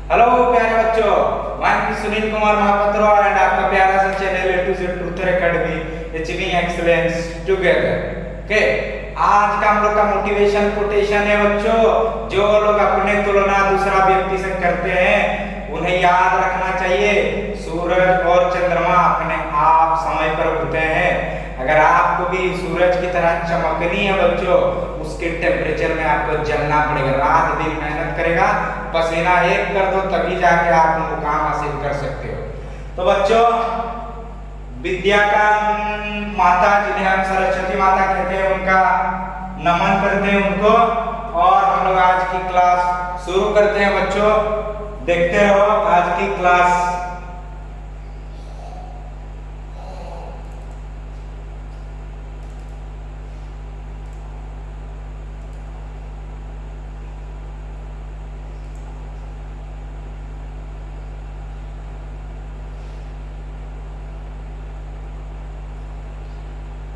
Hello प्यारे बच्चों, मैं सुनील कुमार महापात्र एंड आपका प्यारा सा channel A to Z Truth Academy achieving excellence together. Okay, आज का हम लोग का मोटिवेशन कोटेशन है बच्चों। जो लोग अपने तुलना दूसरा व्यक्ति से करते हैं उन्हें याद रखना चाहिए, सूरज और चंद्रमा अपने आप समय पर उगते हैं। अगर आपको भी सूरज की तरह चमकनी है बच्चों, उसके टेम्परेचर में आपको जलना पड़ेगा, रात दिन मेहनत करेगा, पसीना एक कर दो तभी जाके आप मुकाम हासिल कर सकते हो। तो बच्चों, विद्या का माता जिन्हें हम सरस्वती माता कहते हैं उनका नमन करते हैं उनको, और हम लोग आज की क्लास शुरू करते हैं बच्चों। देखते रहो आज की क्लास।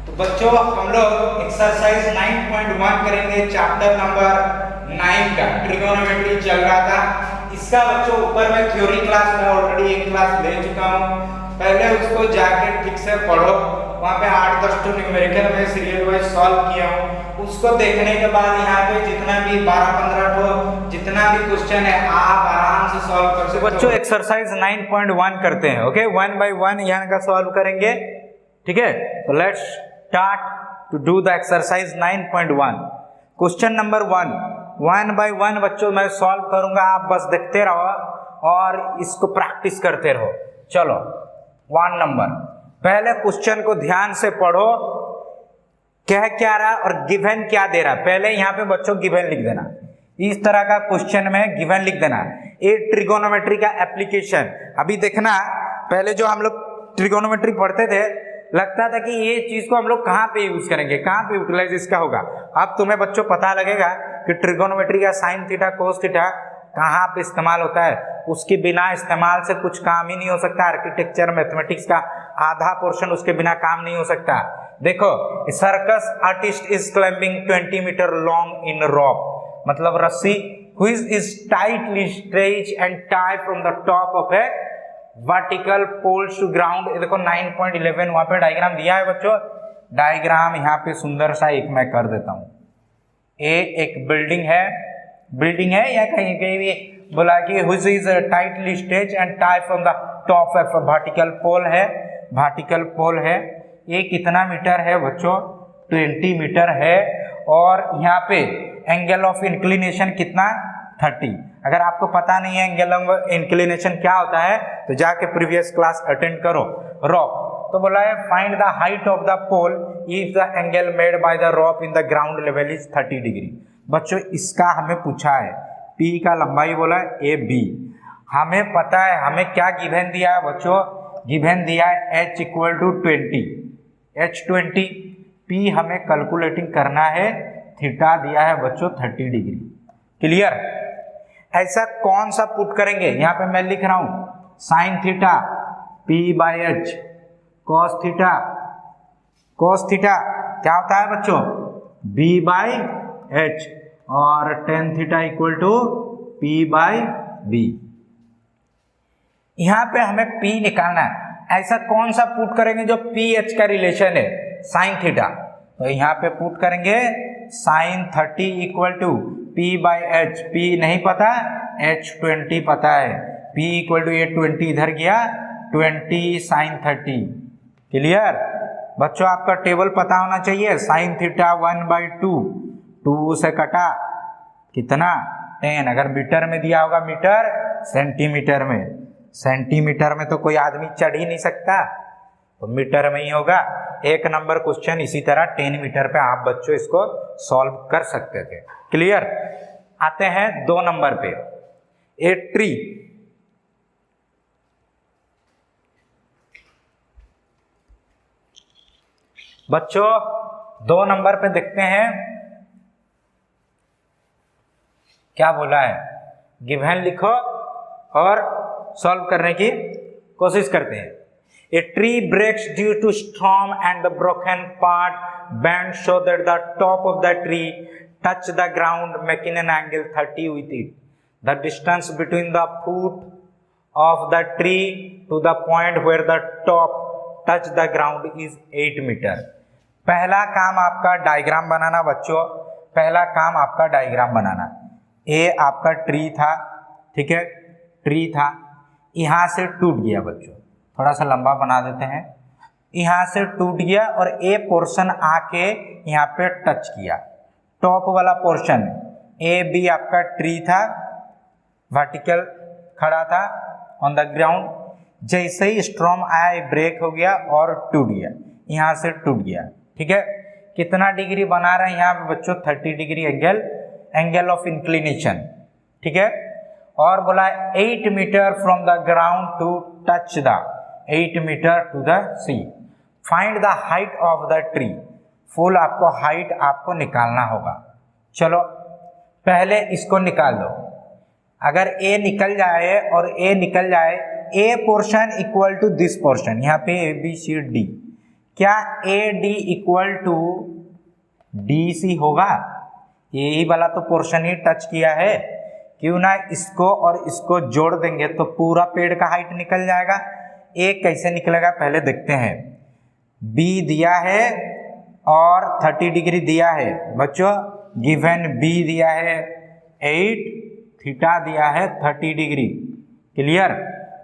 तो बच्चों, हम लोग एक्सरसाइज 9.1 करेंगे, चैप्टर नंबर 9 का ट्रिगोनोमेट्री चल रहा था। इसका बच्चों ऊपर में थ्योरी क्लास में ऑलरेडी एक क्लास ले चुका हूँ, पहले उसको जाके ठीक से पढ़ो। वहाँ पे 8-10 तो न्यूमेरिकल में सीरियल वाइज सॉल्व किया हूँ। उसको देखने के बाद यहाँ पे जितना भी 12-15 तो जितना भी क्वेश्चन है आप आराम से सॉल्व कर सकते हो। बच्चों, एक्सरसाइज 9.1 करते हैं। ओके, 1 by 1 यहाँ का सॉल्व करेंगे, ठीक है। तो let's start to do the exercise 9.1। Question number 1 by 1 बच्चों मैं सॉल्व करूंगा, आप बस देखते रहो और इसको प्रैक्टिस करते रहो। चलो 1 नंबर, पहले क्वेश्चन को ध्यान से पढ़ो, कह क्या रहा और गिवन क्या दे रहा। पहले यहाँ पे बच्चों गिवन लिख देना, इस तरह का क्वेश्चन में गिवन लिख देना। ये ट्रिगोनोमेट्री का एप्लीकेशन। अभी देखना, पहले जो हम लोग ट्रिगोनोमेट्री पढ़ते थे लगता था कि ये चीज को हम लोग कहाँ पे यूज करेंगे, कहाँ पे यूटिलाइज इसका होगा। अब तुम्हें बच्चों पता लगेगा कि ट्रिगोनोमेट्री का साइन थीटा कोस थीटा कहाँ पे इस्तेमाल होता है। उसके बिना इस्तेमाल से कुछ काम ही नहीं हो सकता। आर्किटेक्चर मैथमेटिक्स का आधा पोर्शन उसके बिना काम नहीं हो सकता। देखो, circus artist is climbing 20 metre long in rope, मतलब रस्सी which is tightly stretch and tie from the top of a vertical poles to ground. देखो 9.11 वहां पे डायग्राम दिया है बच्चों। डायग्राम यहाँ पे सुंदर सा एक मैं कर देता हूँ। एक बिल्डिंग है या कहीं कहीं भी बोला कि which is tightly stretch and tie from the top of vertical pole है। ये कितना मीटर है बच्चों? 20 मीटर है। और यहाँ पे एंगल ऑफ इंक्लिनेशन कितना? 30। अगर आपको पता नहीं है एंगल ऑफ इंक्लिनेशन क्या होता है तो जाके प्रीवियस क्लास अटेंड करो। रॉप तो बोला है find the height of the pole if the angle made by the rope in the ground level is 30 degree. बच्चों, इसका हमें पूछा है, P का लंबाई बोला है AB। हमें पता है हमें क्या गिवन दिया है बच्चों? गिवन दिया है H equal to 20, H20। P हमें कैलकुलेटिंग करना है, थीटा दिया है बच्चों 30 डिग्री। क्लियर? ऐसा कौन सा पुट करेंगे? यहाँ पे मैं लिख रहा हूं sine theta P by H, cos theta क्या होता है बच्चों? B बाई H, और tan theta equal to P by B। यहाँ पे हमें P निकालना है। ऐसा कौन सा पुट करेंगे जो PH का रिलेशन है? Sine theta. तो यहाँ पे पुट करेंगे sine 30 equal to P by H। P नहीं पता, H20 पता है। P इक्वल टू ये 20 इधर गया, 20 साइन 30। क्लियर बच्चों? आपका टेबल पता होना चाहिए। साइन थीटा 1/2, 2 से कटा कितना? 10। अगर मीटर में दिया होगा मीटर, सेंटीमीटर में तो कोई आदमी चढ़ ही नहीं सकता, तो मीटर में ही होगा। 1 नंबर क्वेश्चन इसी तरह 10 मीटर पे आप बच्चों इसको सॉल्व कर सकते थे। क्लियर? आते हैं 2 नंबर पे। ए ट्री, बच्चों 2 नंबर पे देखते हैं क्या बोला है। गिवन लिखो और सॉल्व करने की कोशिश करते हैं। A tree breaks due to storm and the broken part bent so that the top of the tree touch the ground making an angle 30 with it. The distance between the foot of the tree to the point where the top touch the ground is 8 metre. पहला काम आपका diagram बनाना बच्चों, पहला काम आपका diagram बनाना। ये आपका tree था, ठीक है, ट्री था, यहाँ से टूट गया बच्चों, थोड़ा सा लंबा बना देते हैं, यहाँ से टूट गया और ए पोर्शन आके यहाँ पे टच किया, टॉप वाला पोर्शन ए बी आपका ट्री था, वर्टिकल खड़ा था ऑन द ग्राउंड, जैसे ही स्ट्रॉम आया ब्रेक हो गया और टूट गया, यहाँ से टूट गया, ठीक है। कितना डिग्री बना रहे हैं यहाँ पे बच्चों, 30 डिग्री एंगल ऑफ इंक्लिनेशन, ठीक है। और बोला 8 metre from the ground to touch the 8 metre to the C, find the height of the tree. Full आपको हाइट आपको निकालना होगा। चलो पहले इसको निकाल दो। अगर ए निकल जाए और ए निकल जाए, A portion equal to this portion, यहाँ पे ए बी सी डी, क्या A D equal to D C होगा? यही वाला तो पोर्शन ही टच किया है, क्यों ना इसको और इसको जोड़ देंगे तो पूरा पेड़ का हाइट निकल जाएगा। ए कैसे निकलेगा पहले देखते हैं। बी दिया है और 30 डिग्री दिया है बच्चों, गिवन बी दिया है 8, थीटा दिया है 30 डिग्री, क्लियर।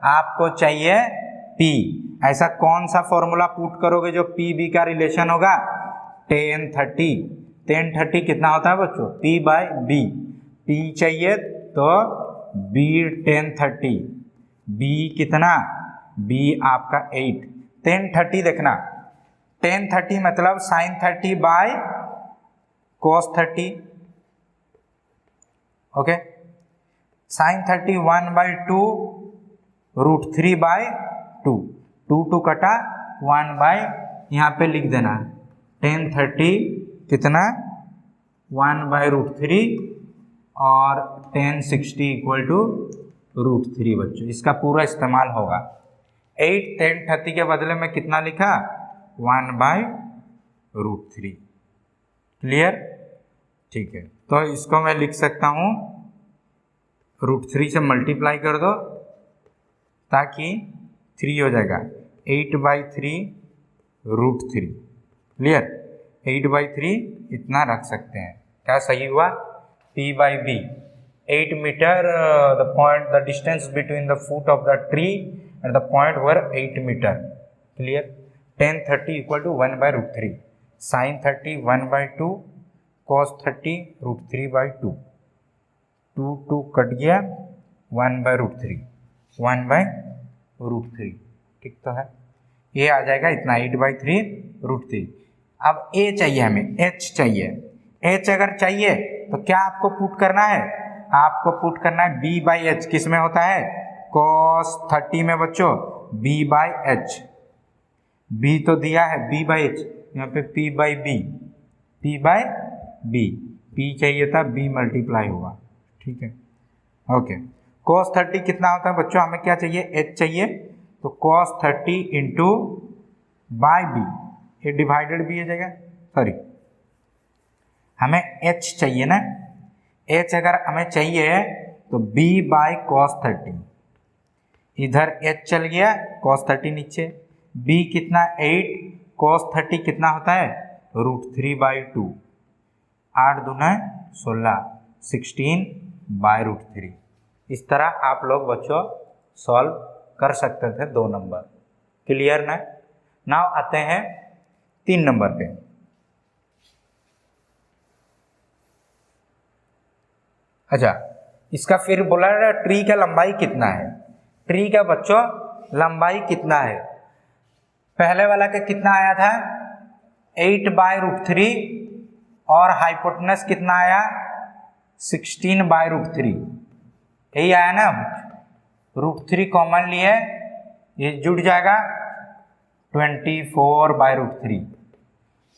आपको चाहिए पी, ऐसा कौन सा फॉर्मूला पुट करोगे जो पी बी का रिलेशन होगा? tan 30 कितना होता है बच्चों? P bye B. पी चाहिए तो बी tan 30, बी कितना? बी आपका 8, tan 30 देखना, tan 30 मतलब sin 30 by cos 30, okay. sin 30 1/2 √3 by 2, 2 कटा 1 बाय, यहाँ पे लिख देना tan 30 कितना 1/√3 और tan 60 इक्वल टू √3 बच्चों, इसका पूरा इस्तेमाल होगा। 8 tan 30 के बदले में कितना लिखा? 1/√3, क्लियर, ठीक है। तो इसको मैं लिख सकता हूँ √3 से मल्टीप्लाई कर दो ताकि 3 हो जाएगा, 8/3 √3, क्लियर। 8/3 इतना रख सकते हैं, क्या सही हुआ? P by B, 8 metre the distance between the foot of the tree and the point were 8 metre, clear. tan 30 equal to 1/√3, sin 30 1/2, cos 30 √3/2, 2 cut गया, 1/√3, 1/√3, ठीक तो है। ये आ जाएगा इतना 8/3 √3। अब ए चाहिए हमें, एच चाहिए। एच अगर चाहिए तो क्या आपको पुट करना है? आपको पुट करना है b/h, किस में होता है? cos 30 में बच्चों, b/h, b तो दिया है b/h, यहाँ पे p/b, p/b, p चाहिए था, b मल्टीप्लाई हुआ, ठीक है, ओके। cos 30 कितना होता है बच्चों? हमें क्या चाहिए? h चाहिए, तो cos 30 इंटू बाई बी, ये डिवाइडेड भी हो जाएगा, सॉरी हमें h चाहिए ना, h अगर हमें चाहिए तो b/cos 30, इधर h चल गया, cos 30 नीचे, b कितना 8, cos 30 कितना होता है? √3/2, 8 दूना 16, 16/√3। इस तरह आप लोग बच्चों सॉल्व कर सकते थे 2 नंबर, क्लियर ना। नाउ आते हैं 3 नंबर पे। अच्छा, इसका फिर बोला ट्री का लंबाई कितना है? ट्री का बच्चों लंबाई कितना है? पहले वाला का कितना आया था? 8/√3 और हाइपोटेनस कितना आया? 16/√3, यही आया ना। √3 कॉमन लिए, ये जुड़ जाएगा 24/√3,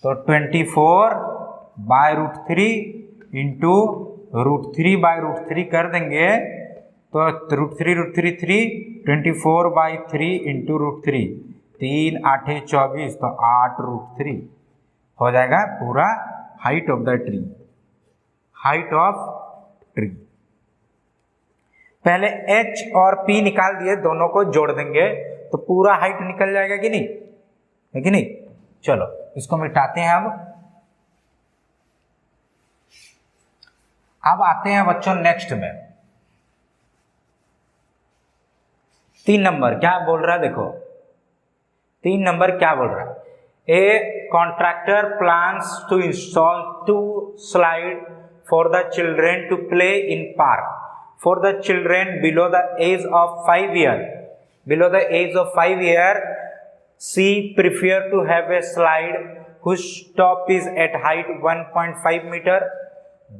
तो 24/√3 इंटू √3/√3 कर देंगे तो √3 3, 24/3 इंटू √3, 3 8 24, तो 8√3 हो जाएगा पूरा height of the tree, height of tree, पहले h और p निकाल दिए, दोनों को जोड़ देंगे तो पूरा हाइट निकल जाएगा कि नहीं, है कि नहीं। चलो इसको मिटाते हैं। अब आते हैं बच्चों नेक्स्ट में। 3 नंबर क्या बोल रहा है, देखो 3 नंबर क्या बोल रहा है। A contractor plans to install 2 slide for the children to play in park for the children below the age of 5 year. Below the age of 5 year she prefer to have a slide whose top is at height 1.5 metre.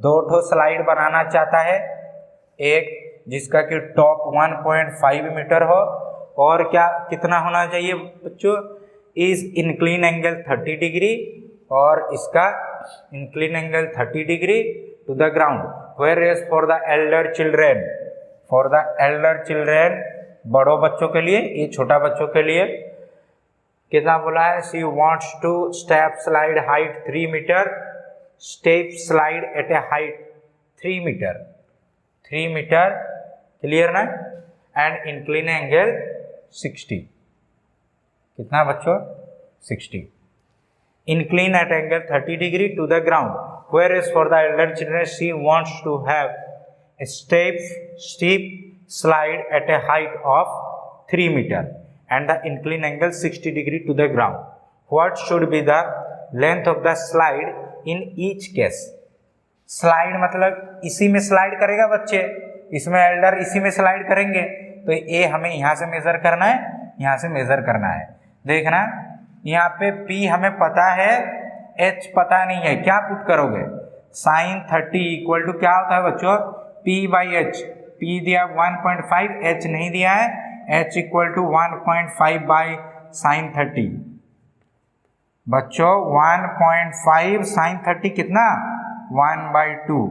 2 slide बनाना चाहता है, एक जिसका कि top 1.5 metre हो और क्या कितना होना चाहिए बच्चों, इज इंक्लिन एंगल 30 डिग्री और इसका incline angle 30 degree to the ground. Where is for the elder children, for the elder children बड़ों बच्चों के लिए, ये छोटा बच्चों के लिए कितना बोला है। She wants to step slide height 3 metre, step slide at a height 3 metre, 3 metre, clear ना। एंड इंक्लिन एंगल 60, कितना बच्चों 60, incline at angle 30 degree to the ground. Where is for the elder children she wants to have a steep slide at a height of 3 metre and the incline angle 60 degree to the ground. What should be the length of the slide in each case. Slide मतलब इसी में slide करेगा बच्चे, इसमें Elder इसी में slide करेंगे, तो ये हमें यहाँ से मेजर करना है, यहाँ से मेजर करना है। देखना यहाँ पे P हमें पता है, H पता नहीं है, क्या पुट करोगे sin 30 इक्वल टू क्या होता है बच्चों P बाई H। P दिया 1.5, H नहीं दिया है, H equal to 1.5 by sin 30। बच्चों 1.5 sin 30 कितना 1/2,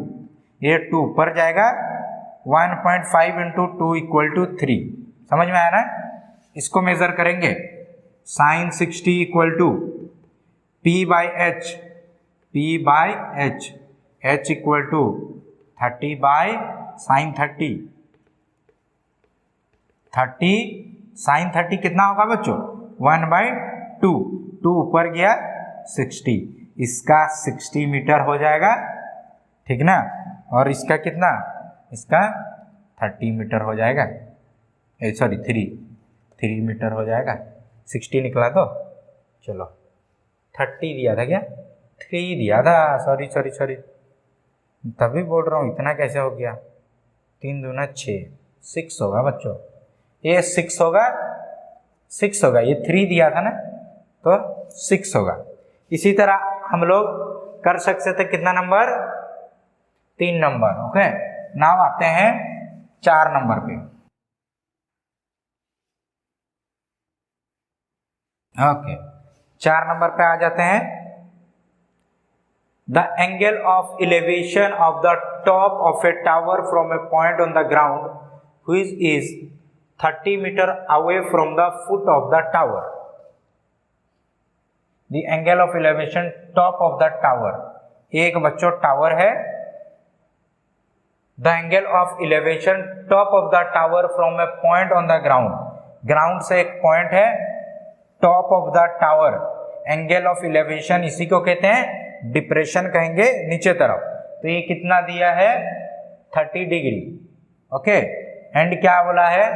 ये 2 ऊपर जाएगा, 1.5 इंटू 2 इक्वल टू 3। समझ में आया ना। इसको मेजर करेंगे, sine 60 equal to P by H, P by H, H equal to 30 by sine 30, 30 sine 30 कितना होगा बच्चों 1/2, 2 ऊपर गया 60, इसका 60 मीटर हो जाएगा, ठीक ना। और इसका कितना, इसका 30 मीटर हो जाएगा, सॉरी 3 मीटर हो जाएगा। 60 निकला तो चलो 30 दिया था क्या, 3 दिया था, सॉरी तभी बोल रहा हूँ इतना कैसे हो गया। 3 दूना 6, 6 होगा बच्चों, ये 6 होगा, 6 होगा, ये 3 दिया था ना तो 6 होगा। इसी तरह हम लोग कर सकते थे कितना नंबर, 3 नंबर। ओके, नाउ आते हैं 4 नंबर पे। ओके 4 नंबर पे आ जाते हैं। The angle of elevation of the top of a tower from a point on the ground which is 30 metre away from the foot of the tower. The angle of elevation top of the tower, एक बच्चों tower है, the angle of elevation top of the tower from a point on the ground, ground से एक point है, top of the tower, angle of elevation इसी को कहते हैं डिप्रेशन कहेंगे नीचे तरफ, तो ये कितना दिया है 30 डिग्री। ओके, एंड क्या बोला है,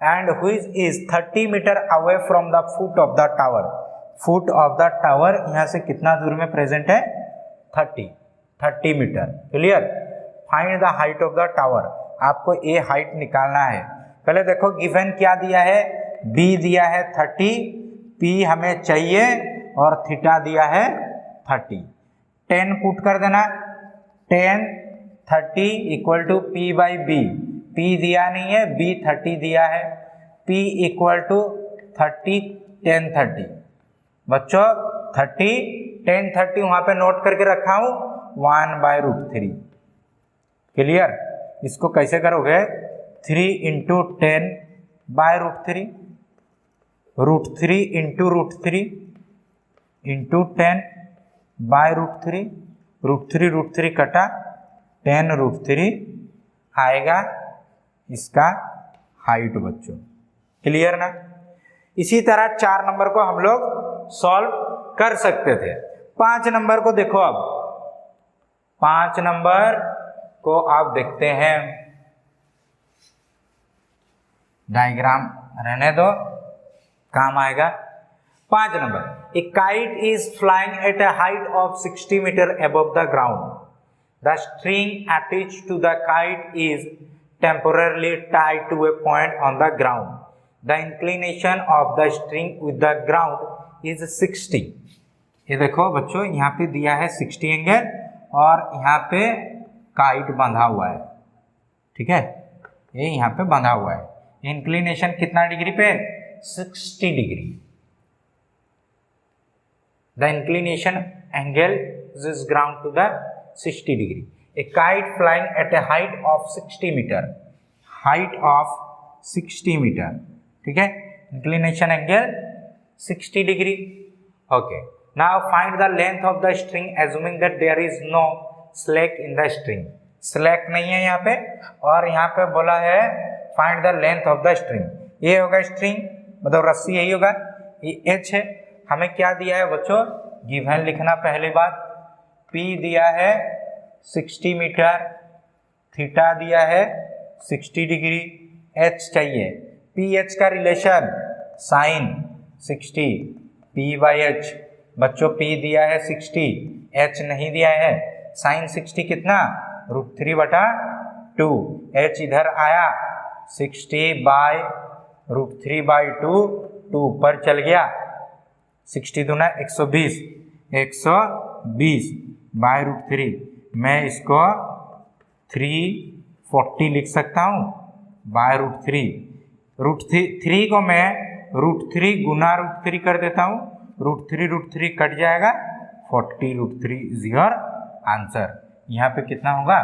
and which is 30 metre away from the foot of the tower, foot of the tower यहाँ से कितना दूर में प्रेजेंट है 30 metre. Clear. Find the height of the tower, आपको ये हाइट निकालना है। पहले देखो गिवन क्या दिया है, B दिया है 30, P हमें चाहिए और थीटा दिया है 30, 10 पुट कर देना, 10 30 equal to P by B, P दिया नहीं है, B 30 दिया है, P इक्वल टू 30 10 30। बच्चों 30 10 30 वहाँ पे नोट करके रखा हूँ 1/√3। क्लियर। इसको कैसे करोगे, 3 into 10 by √3, √3 into √3 into 10 by √3, √3 कटा 10 √3 आएगा इसका हाइट बच्चों। क्लियर ना? इसी तरह 4 नंबर को हम लोग सॉल्व कर सकते थे। 5 नंबर को देखो, अब 5 नंबर को आप देखते हैं, डायग्राम रहने दो, काम आएगा। 5 number, a kite is flying at a height of 60 metre above the ground. The string attached to the kite is temporarily tied to a point on the ground. The inclination of the string with the ground is 60। ये देखो बच्चों, यहाँ पे दिया है 60 angle और यहाँ पे काइट बंधा हुआ है, ठीक है, ये यहाँ पे बंधा हुआ है। इंक्लिनेशन कितना डिग्री पे? 60 degree. The inclination angle is ground to the 60 degree. A kite flying at a height of 60 metre, height of 60 metre, ठीक है, inclination angle 60 degree. Okay, now find the length of the string assuming that there is no slack in the string. Slack नहीं है यहाँ पे, और यहाँ पे बोला है find the length of the string. ये होगा स्ट्रिंग, मतलब रस्सी, यही होगा, ये एच है। हमें क्या दिया है बच्चों? गिवन लिखना पहली बात। P दिया है 60 मीटर, थीटा दिया है 60 डिग्री, H चाहिए। पी एच का रिलेशन साइन 60 P/H। बच्चों P दिया है 60, H नहीं दिया है। साइन 60 कितना? √3/2। H इधर आया 60/√3/2, 2 ऊपर चल गया। 60 दूना 120, 120/√3। मैं इसको 340 लिख सकता हूँ /√3। √3 को मैं √3 गुना √3 कर देता हूँ, √3 कट जाएगा, 40√3 इज योर आंसर। यहाँ पे कितना होगा?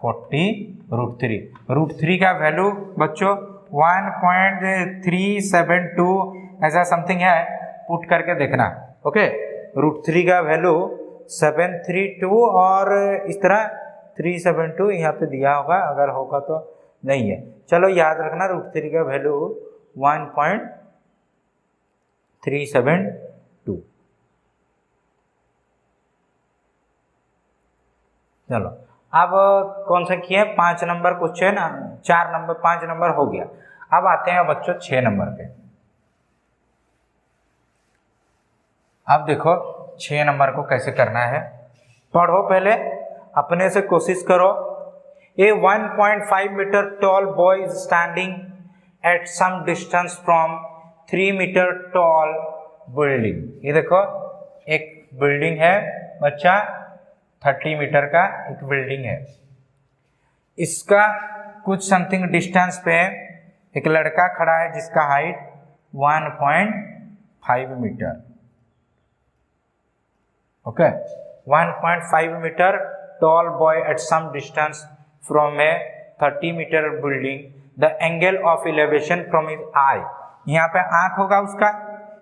40√3। √3 का वैल्यू बच्चों 1.372 ऐसा समथिंग है, पुट करके देखना। ओके, √3 का वैल्यू 732 और इस तरह 372 यहाँ पे दिया होगा, अगर होगा तो नहीं है। चलो याद रखना, √3 का वैल्यू 1.372। चलो अब कौन सा किया? 5 नंबर क्वेश्चन, 4 नंबर, 5 नंबर हो गया। अब आते हैं बच्चों 6 नंबर पे। अब देखो 6 नंबर को कैसे करना है, पढ़ो पहले, अपने से कोशिश करो। A 1.5 meter tall boy is standing at some distance from 3 meter tall building। ये देखो एक बिल्डिंग है बच्चा, 30 मीटर का एक बिल्डिंग है। इसका कुछ समथिंग डिस्टेंस पे एक लड़का खड़ा है जिसका height 1.5 metre. Okay, 1.5 metre tall boy at some distance from a 30 meter building, the angle of elevation from his eye। यहाँ पे आंख होगा उसका,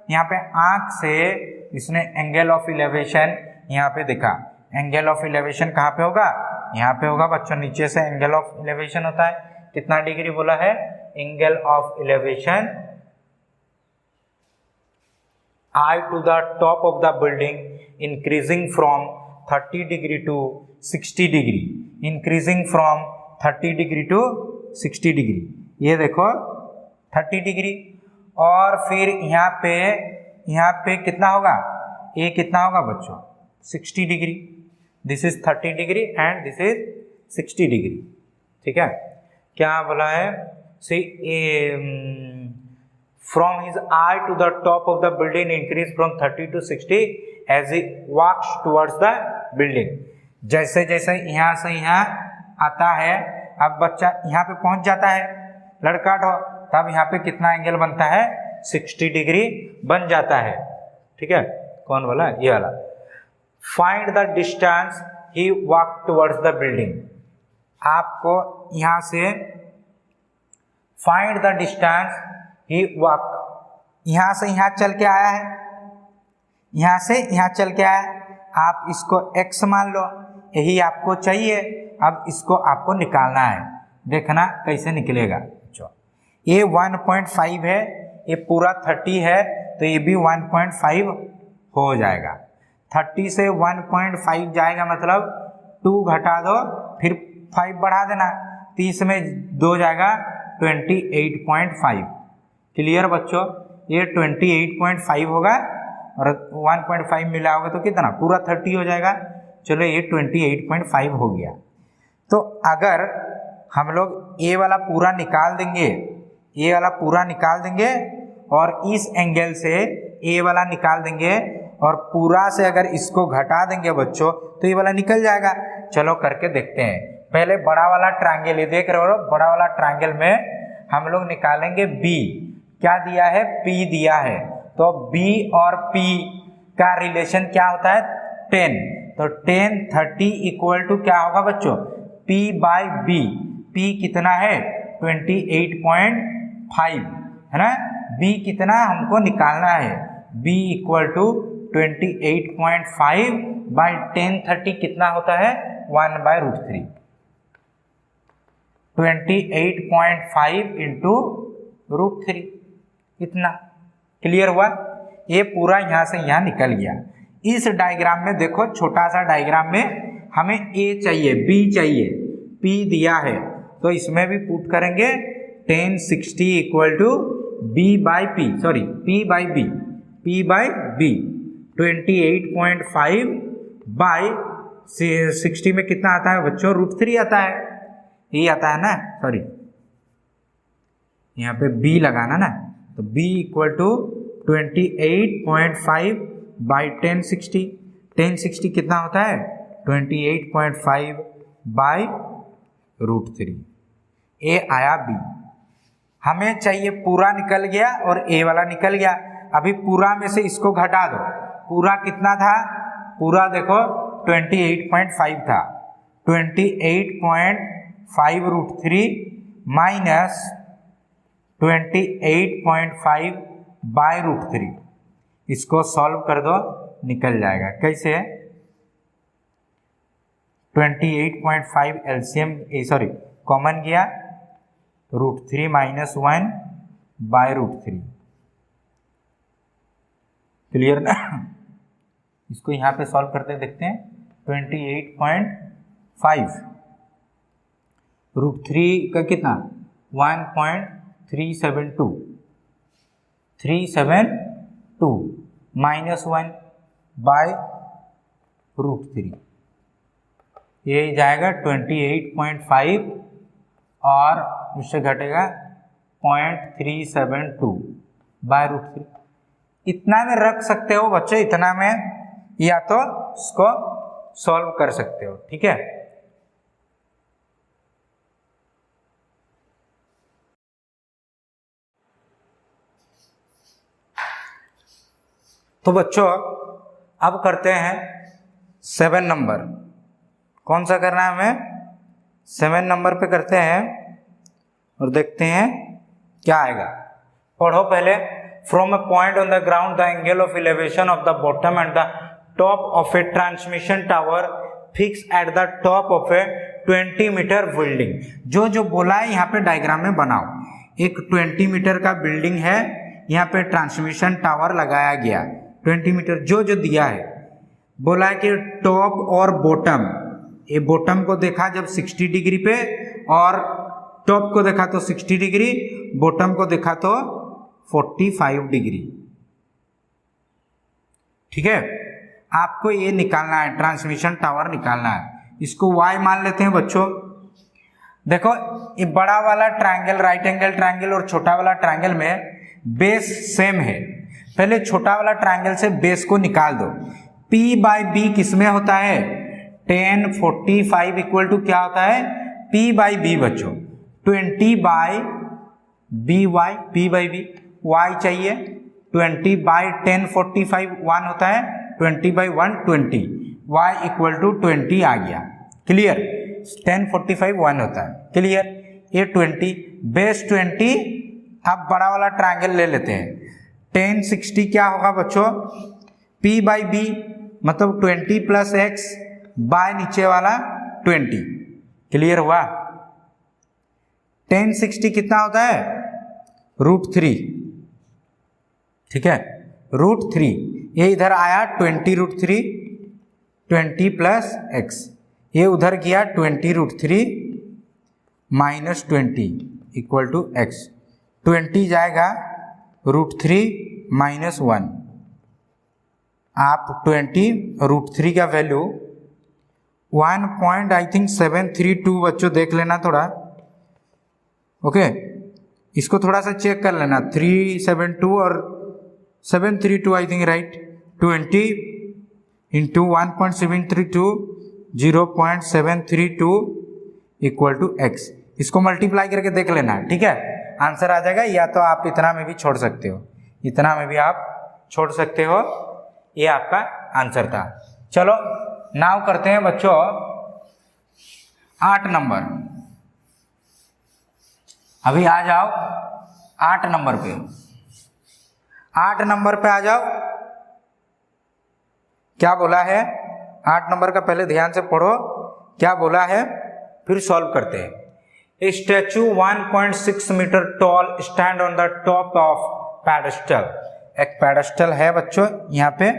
यहाँ पे आंख से इसने एंगल ऑफ इलेवेशन यहाँ पे देखा। एंगल ऑफ इलेवेशन कहाँ पे होगा? यहाँ पे होगा बच्चों, नीचे से एंगल ऑफ इलेवेशन होता है। कितना डिग्री बोला है? Angle of elevation eye to the top of the building increasing from 30 degree to 60 degree, increasing from 30 degree to 60 degree. ये देखो 30 डिग्री, और फिर यहाँ पे कितना होगा? ये कितना होगा बच्चों? 60 degree. This is 30 degree and this is 60 degree, ठीक है। क्या बोला है? See from his eye to the top of the building increase from 30 to 60 as he walks towards the building. जैसे जैसे यहाँ से यहाँ आता है, अब बच्चा यहाँ पे पहुंच जाता है लड़का, तब यहाँ पे कितना एंगल बनता है? 60 डिग्री बन जाता है, ठीक है। कौन वाला? ये वाला। Find the distance he walk towards the building. आपको यहाँ से find the distance he walk, यहाँ से यहाँ चल के आया है, यहाँ से यहाँ चल के आया, आप इसको x मान लो, यही आपको चाहिए। अब इसको आपको निकालना है, देखना कैसे निकलेगा बच्चों। ये 1.5 है, ये पूरा 30 है तो ये भी 1.5 हो जाएगा। 30 से 1.5 जाएगा मतलब 2 घटा दो फिर 5 बढ़ा देना, 30 में 2 जाएगा 28.5। क्लियर बच्चों, ये 28.5 होगा और 1.5 मिला होगा तो कितना, पूरा 30 हो जाएगा। चलो ये 28.5 हो गया। तो अगर हम लोग ये वाला पूरा निकाल देंगे, ये वाला पूरा निकाल देंगे और इस एंगल से ये वाला निकाल देंगे और पूरा से अगर इसको घटा देंगे बच्चों तो ये वाला निकल जाएगा। चलो करके देखते हैं। पहले बड़ा वाला ट्रायंगल, ये देख रहे हो, बड़ा वाला ट्रायंगल में हम लोग निकालेंगे बी। क्या दिया है, पी दिया है। तो बी और पी का रिलेशन क्या होता है, 10। तो 10 30 इक्वल टू क्या होगा बच्चों, P बाई बी। P कितना है 28.5 है ना। B कितना हमको निकालना है, B इक्वल टू 28.5 बाई 10 30 कितना होता है 1/√3। 28.5 इंटू √3 इतना। क्लियर हुआ। ये पूरा यहाँ से यहाँ निकल गया। इस डायग्राम में देखो, छोटा सा डायग्राम में हमें A चाहिए, B चाहिए, P दिया है तो इसमें भी पुट करेंगे 10 60 equal to B by P, sorry P by B, P by B 28.5 by 60 में कितना आता है बच्चों, √3 आता है। ये आता है ना, सॉरी यहाँ पे B लगाना ना, तो B इक्वल टू 28.5 बाई 1060। 1060 कितना होता है 28.5 बाई √3। ए आया B। हमें चाहिए पूरा निकल गया और ए वाला निकल गया। अभी पूरा में से इसको घटा दो। पूरा कितना था, पूरा देखो 28.5 था। 28.5 √3 माइनस 28.5 बाई √3। इसको सॉल्व कर दो, निकल जाएगा। कैसे, 28.5 एलसीएम सॉरी कॉमन गया, √3 माइनस 1 बाई √3। क्लियर ना। इसको यहाँ पे सॉल्व करते देखते हैं। 28.5 √3 का कितना 372 माइनस 1 बाई √3। ये जाएगा 28.5 और उससे घटेगा 0.372 बाई √3। इतना में रख सकते हो बच्चे, इतना में या तो इसको सॉल्व कर सकते हो। ठीक है, तो बच्चों अब करते हैं 7 नंबर। कौन सा करना है हमें, 7 नंबर पे करते हैं और देखते हैं क्या आएगा। पढ़ो पहले। From a point on the ground the angle of elevation of the bottom and the top of a transmission tower fixed at the top of a 20 metre building. जो जो बोला है यहाँ पे डायग्राम में बनाओ। एक 20 मीटर का बिल्डिंग है, यहाँ पे ट्रांसमिशन टावर लगाया गया 20 मीटर। जो जो दिया है, बोला है कि टॉप और बॉटम, ये बॉटम को देखा जब 60 डिग्री पे और टॉप को देखा तो 60 डिग्री, बॉटम को देखा तो 45 डिग्री। ठीक है, आपको ये निकालना है, ट्रांसमिशन टावर निकालना है। इसको y मान लेते हैं बच्चों। देखो ये बड़ा वाला ट्रायंगल, राइट एंगल ट्रायंगल और छोटा वाला ट्रायंगल में बेस सेम है। पहले छोटा वाला ट्रायंगल से बेस को निकाल दो। P बाई बी किसमें होता है 10 45 इक्वल टू क्या होता है P बाई बी बच्चों 20 by B y, P by B y चाहिए 20 बाई 10 45 1 होता है 20 बाई 1 20, y इक्वल टू 20 आ गया। क्लियर, 10 45 1 होता है। क्लियर, ये 20 बेस 20। अब बड़ा वाला ट्रायंगल ले लेते हैं। 10 60 क्या होगा बच्चों P बाई बी मतलब 20 प्लस एक्स बाय नीचे वाला 20। क्लियर हुआ। 1060 कितना होता है, √3, ठीक है, √3। ये इधर आया 20√3, 20 प्लस x, ये उधर गया 20√3 माइनस 20 इक्वल टू x, 20 जाएगा √3 माइनस 1, आप 20√3 का वैल्यू 1.732 बच्चों देख लेना थोड़ा, ओके, इसको थोड़ा सा चेक कर लेना, 372 और 732 I think, right. 20 into 1.732 0.732 equal to x, इसको मल्टीप्लाई करके देख लेना, ठीक है, आंसर आ जाएगा। या तो आप इतना में भी छोड़ सकते हो, इतना में भी आप छोड़ सकते हो, ये आपका आंसर था। चलो नाउ करते हैं बच्चों 8 नंबर। अभी आ जाओ 8 नंबर पे, 8 नंबर पे आ जाओ। क्या बोला है 8 नंबर का, पहले ध्यान से पढ़ो क्या बोला है, फिर सॉल्व करते हैं। A statue 1.6 metre tall stand on the top of pedestal. एक पेडेस्टल है बच्चों यहाँ पे,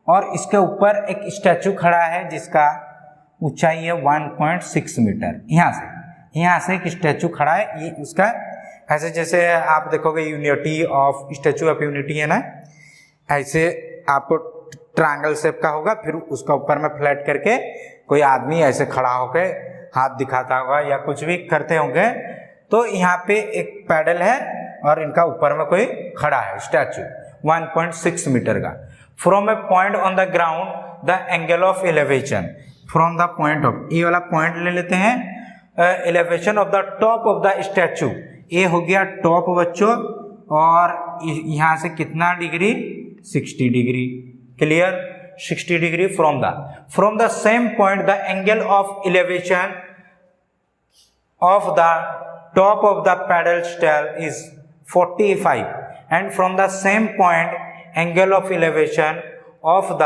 और इसके ऊपर एक स्टैचू खड़ा है जिसका ऊंचाई है 1.6 मीटर। यहाँ से एक स्टैचू खड़ा है, ये उसका ऐसे जैसे आप देखोगे unity of, statue of unity है ना, ऐसे आपको ट्रायंगल शेप का होगा, फिर उसका ऊपर में फ्लैट करके कोई आदमी ऐसे खड़ा होकर हाथ दिखाता होगा या कुछ भी करते होंगे। तो यहाँ पे एक पैडल है और इनका ऊपर में कोई खड़ा है स्टैचू 1.6 मीटर का। From a point on the ground the angle of elevation, from the point of, ये वाला पॉइंट ले लेते हैं, elevation of the top of the statue, ये हो गया टॉप बच्चों, और यहाँ से कितना degree, 60 degree, clear, 60 degree from the same point the angle of elevation of the top of the pedestal is 45 and from the same point angle of elevation of the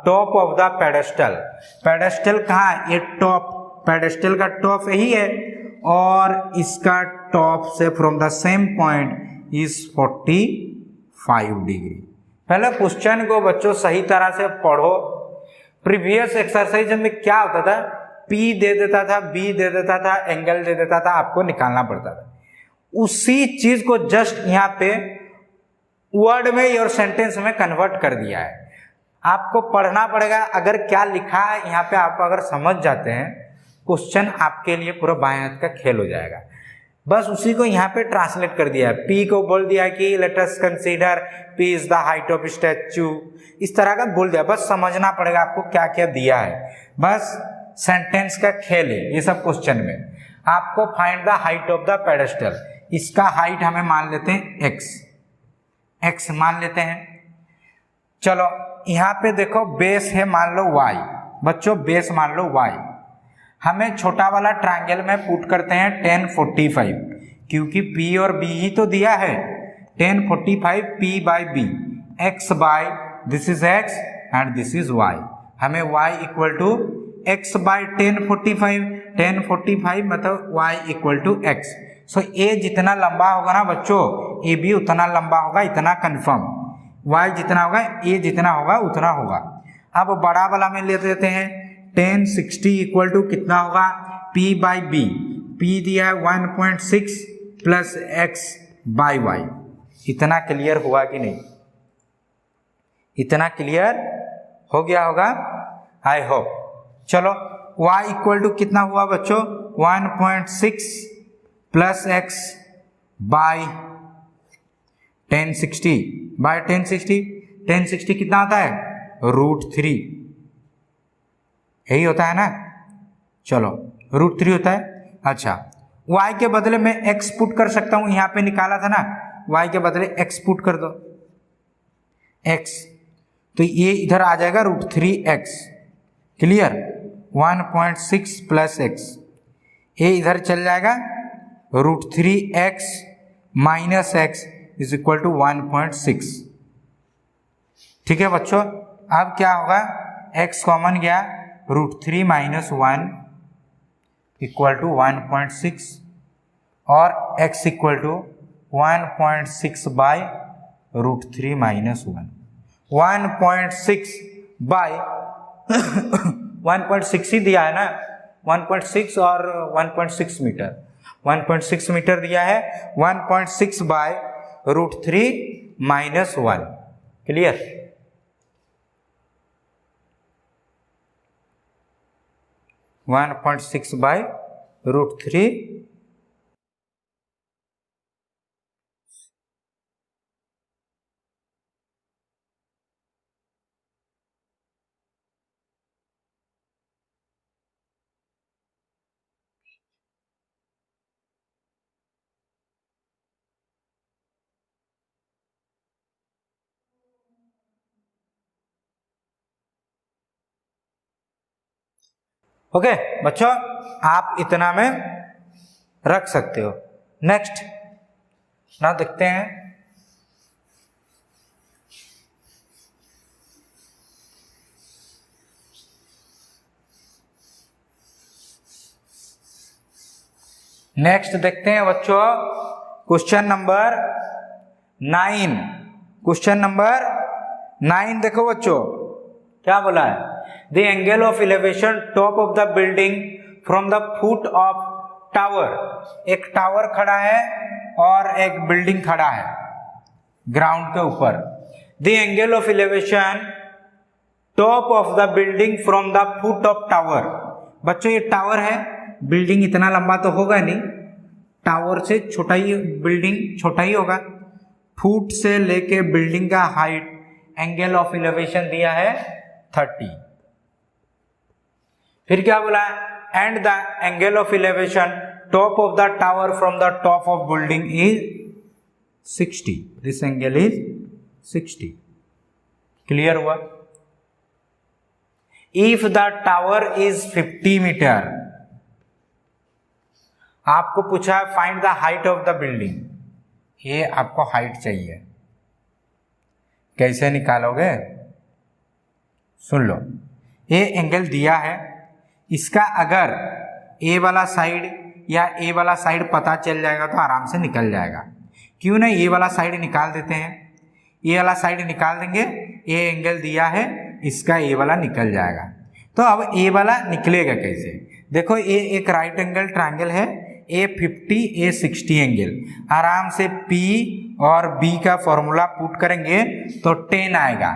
top of the pedestal. Pedestal कहाँ है, ये top, pedestal का top यही है, और इसका top से from the same point is 45 degree. पहले क्वेश्चन को बच्चों सही तरह से पढ़ो। प्रीवियस एक्सरसाइज में क्या होता था, P दे देता था, B दे देता था, एंगल दे देता था, आपको निकालना पड़ता था। उसी चीज को जस्ट यहाँ पे वर्ड में और सेंटेंस में कन्वर्ट कर दिया है। आपको पढ़ना पड़ेगा, अगर क्या लिखा है यहाँ पे आप अगर समझ जाते हैं, क्वेश्चन आपके लिए पूरा बाएं हाथ का खेल हो जाएगा। बस उसी को यहाँ पे ट्रांसलेट कर दिया है। P को बोल दिया कि let us consider P is the height of statute, इस तरह का बोल दिया। बस समझना पड़ेगा आपको क्या क्या दिया है, बस सेंटेंस का खेल है ये सब क्वेश्चन में। आपको find the height of the pedestal, इसका हाइट हमें मान लेते हैं x मान लेते हैं। चलो यहाँ पे देखो बेस है मान लो y, बच्चों बेस मान लो y, हमें छोटा वाला ट्रायंगल में पुट करते हैं 1045, क्योंकि P और B ही तो दिया है। 1045 P by B, x by this is x and this is y, हमें y equal to x by 1045 मतलब y equal to x। So A जितना लंबा होगा ना बच्चों, ए भी उतना लंबा होगा, इतना कंफर्म। y जितना होगा ए जितना होगा उतना होगा। अब बड़ा वाला में ले लेते हैं 1060 इक्वल टू कितना होगा, P बाई B, P दिया है 1.6 प्लस x बाई y। इतना क्लियर हुआ कि नहीं, इतना क्लियर हो गया होगा आई होप। चलो y इक्वल टू कितना हुआ बच्चों, 1.6 प्लस x बाई 1060 बाई 1060 कितना होता है, √3, यही होता है ना। चलो √3 होता है। अच्छा y के बदले में x पुट कर सकता हूं, यहां पे निकाला था ना, y के बदले x पुट कर दो, x तो ये इधर आ जाएगा √3x, क्लियर। 1.6 प्लस x, ये इधर चल जाएगा, √3x minus x is equal to 1.6। ठीक है बच्चों, अब क्या होगा, x कॉमन गया, √3 माइनस 1 इक्वल टू 1.6 और x equal to 1.6 by √3 minus 1, 1.6 by 1.6 ही दिया है ना, 1.6 और 1.6 मीटर, 1.6 मीटर दिया है, 1.6 by √3 minus 1। Clear? One 1.6 by √3 okay बच्चों, आप इतना में रख सकते हो। नेक्स्ट ना देखते हैं, नेक्स्ट देखते हैं बच्चों क्वेश्चन नंबर 9। क्वेश्चन नंबर 9 देखो बच्चों, क्या बोला है? The angle of elevation top of the building from the foot of tower. एक टावर खड़ा है और एक बिल्डिंग खड़ा है ग्राउंड के ऊपर। The angle of elevation top of the building from the foot of tower. बच्चों ये टावर है, बिल्डिंग इतना लंबा तो होगा नहीं, टावर से छोटा ही, बिल्डिंग छोटा ही होगा। फुट से लेके बिल्डिंग का हाइट, एंगल ऑफ एलिवेशन दिया है 30। फिर क्या बोला? And the angle of elevation top of the tower from the top of building is 60। This angle is 60। Clear हुआ? If the tower is 50 metre, आपको पूछा find the height of the building. ये आपको हाइट चाहिए, कैसे निकालोगे? सुन लो, ये angle दिया है, इसका अगर ए वाला साइड या ए वाला साइड पता चल जाएगा तो आराम से निकल जाएगा। क्यों ना ये वाला साइड निकाल देते हैं, ये वाला साइड निकाल देंगे, ये एंगल दिया है, इसका ए वाला निकल जाएगा। तो अब ए वाला निकलेगा कैसे? देखो ये एक राइट एंगल ट्रायंगल है, ए 50 ए 60 एंगल। आराम से P और B का फॉर्मूला पुट करेंगे तो 10 आएगा।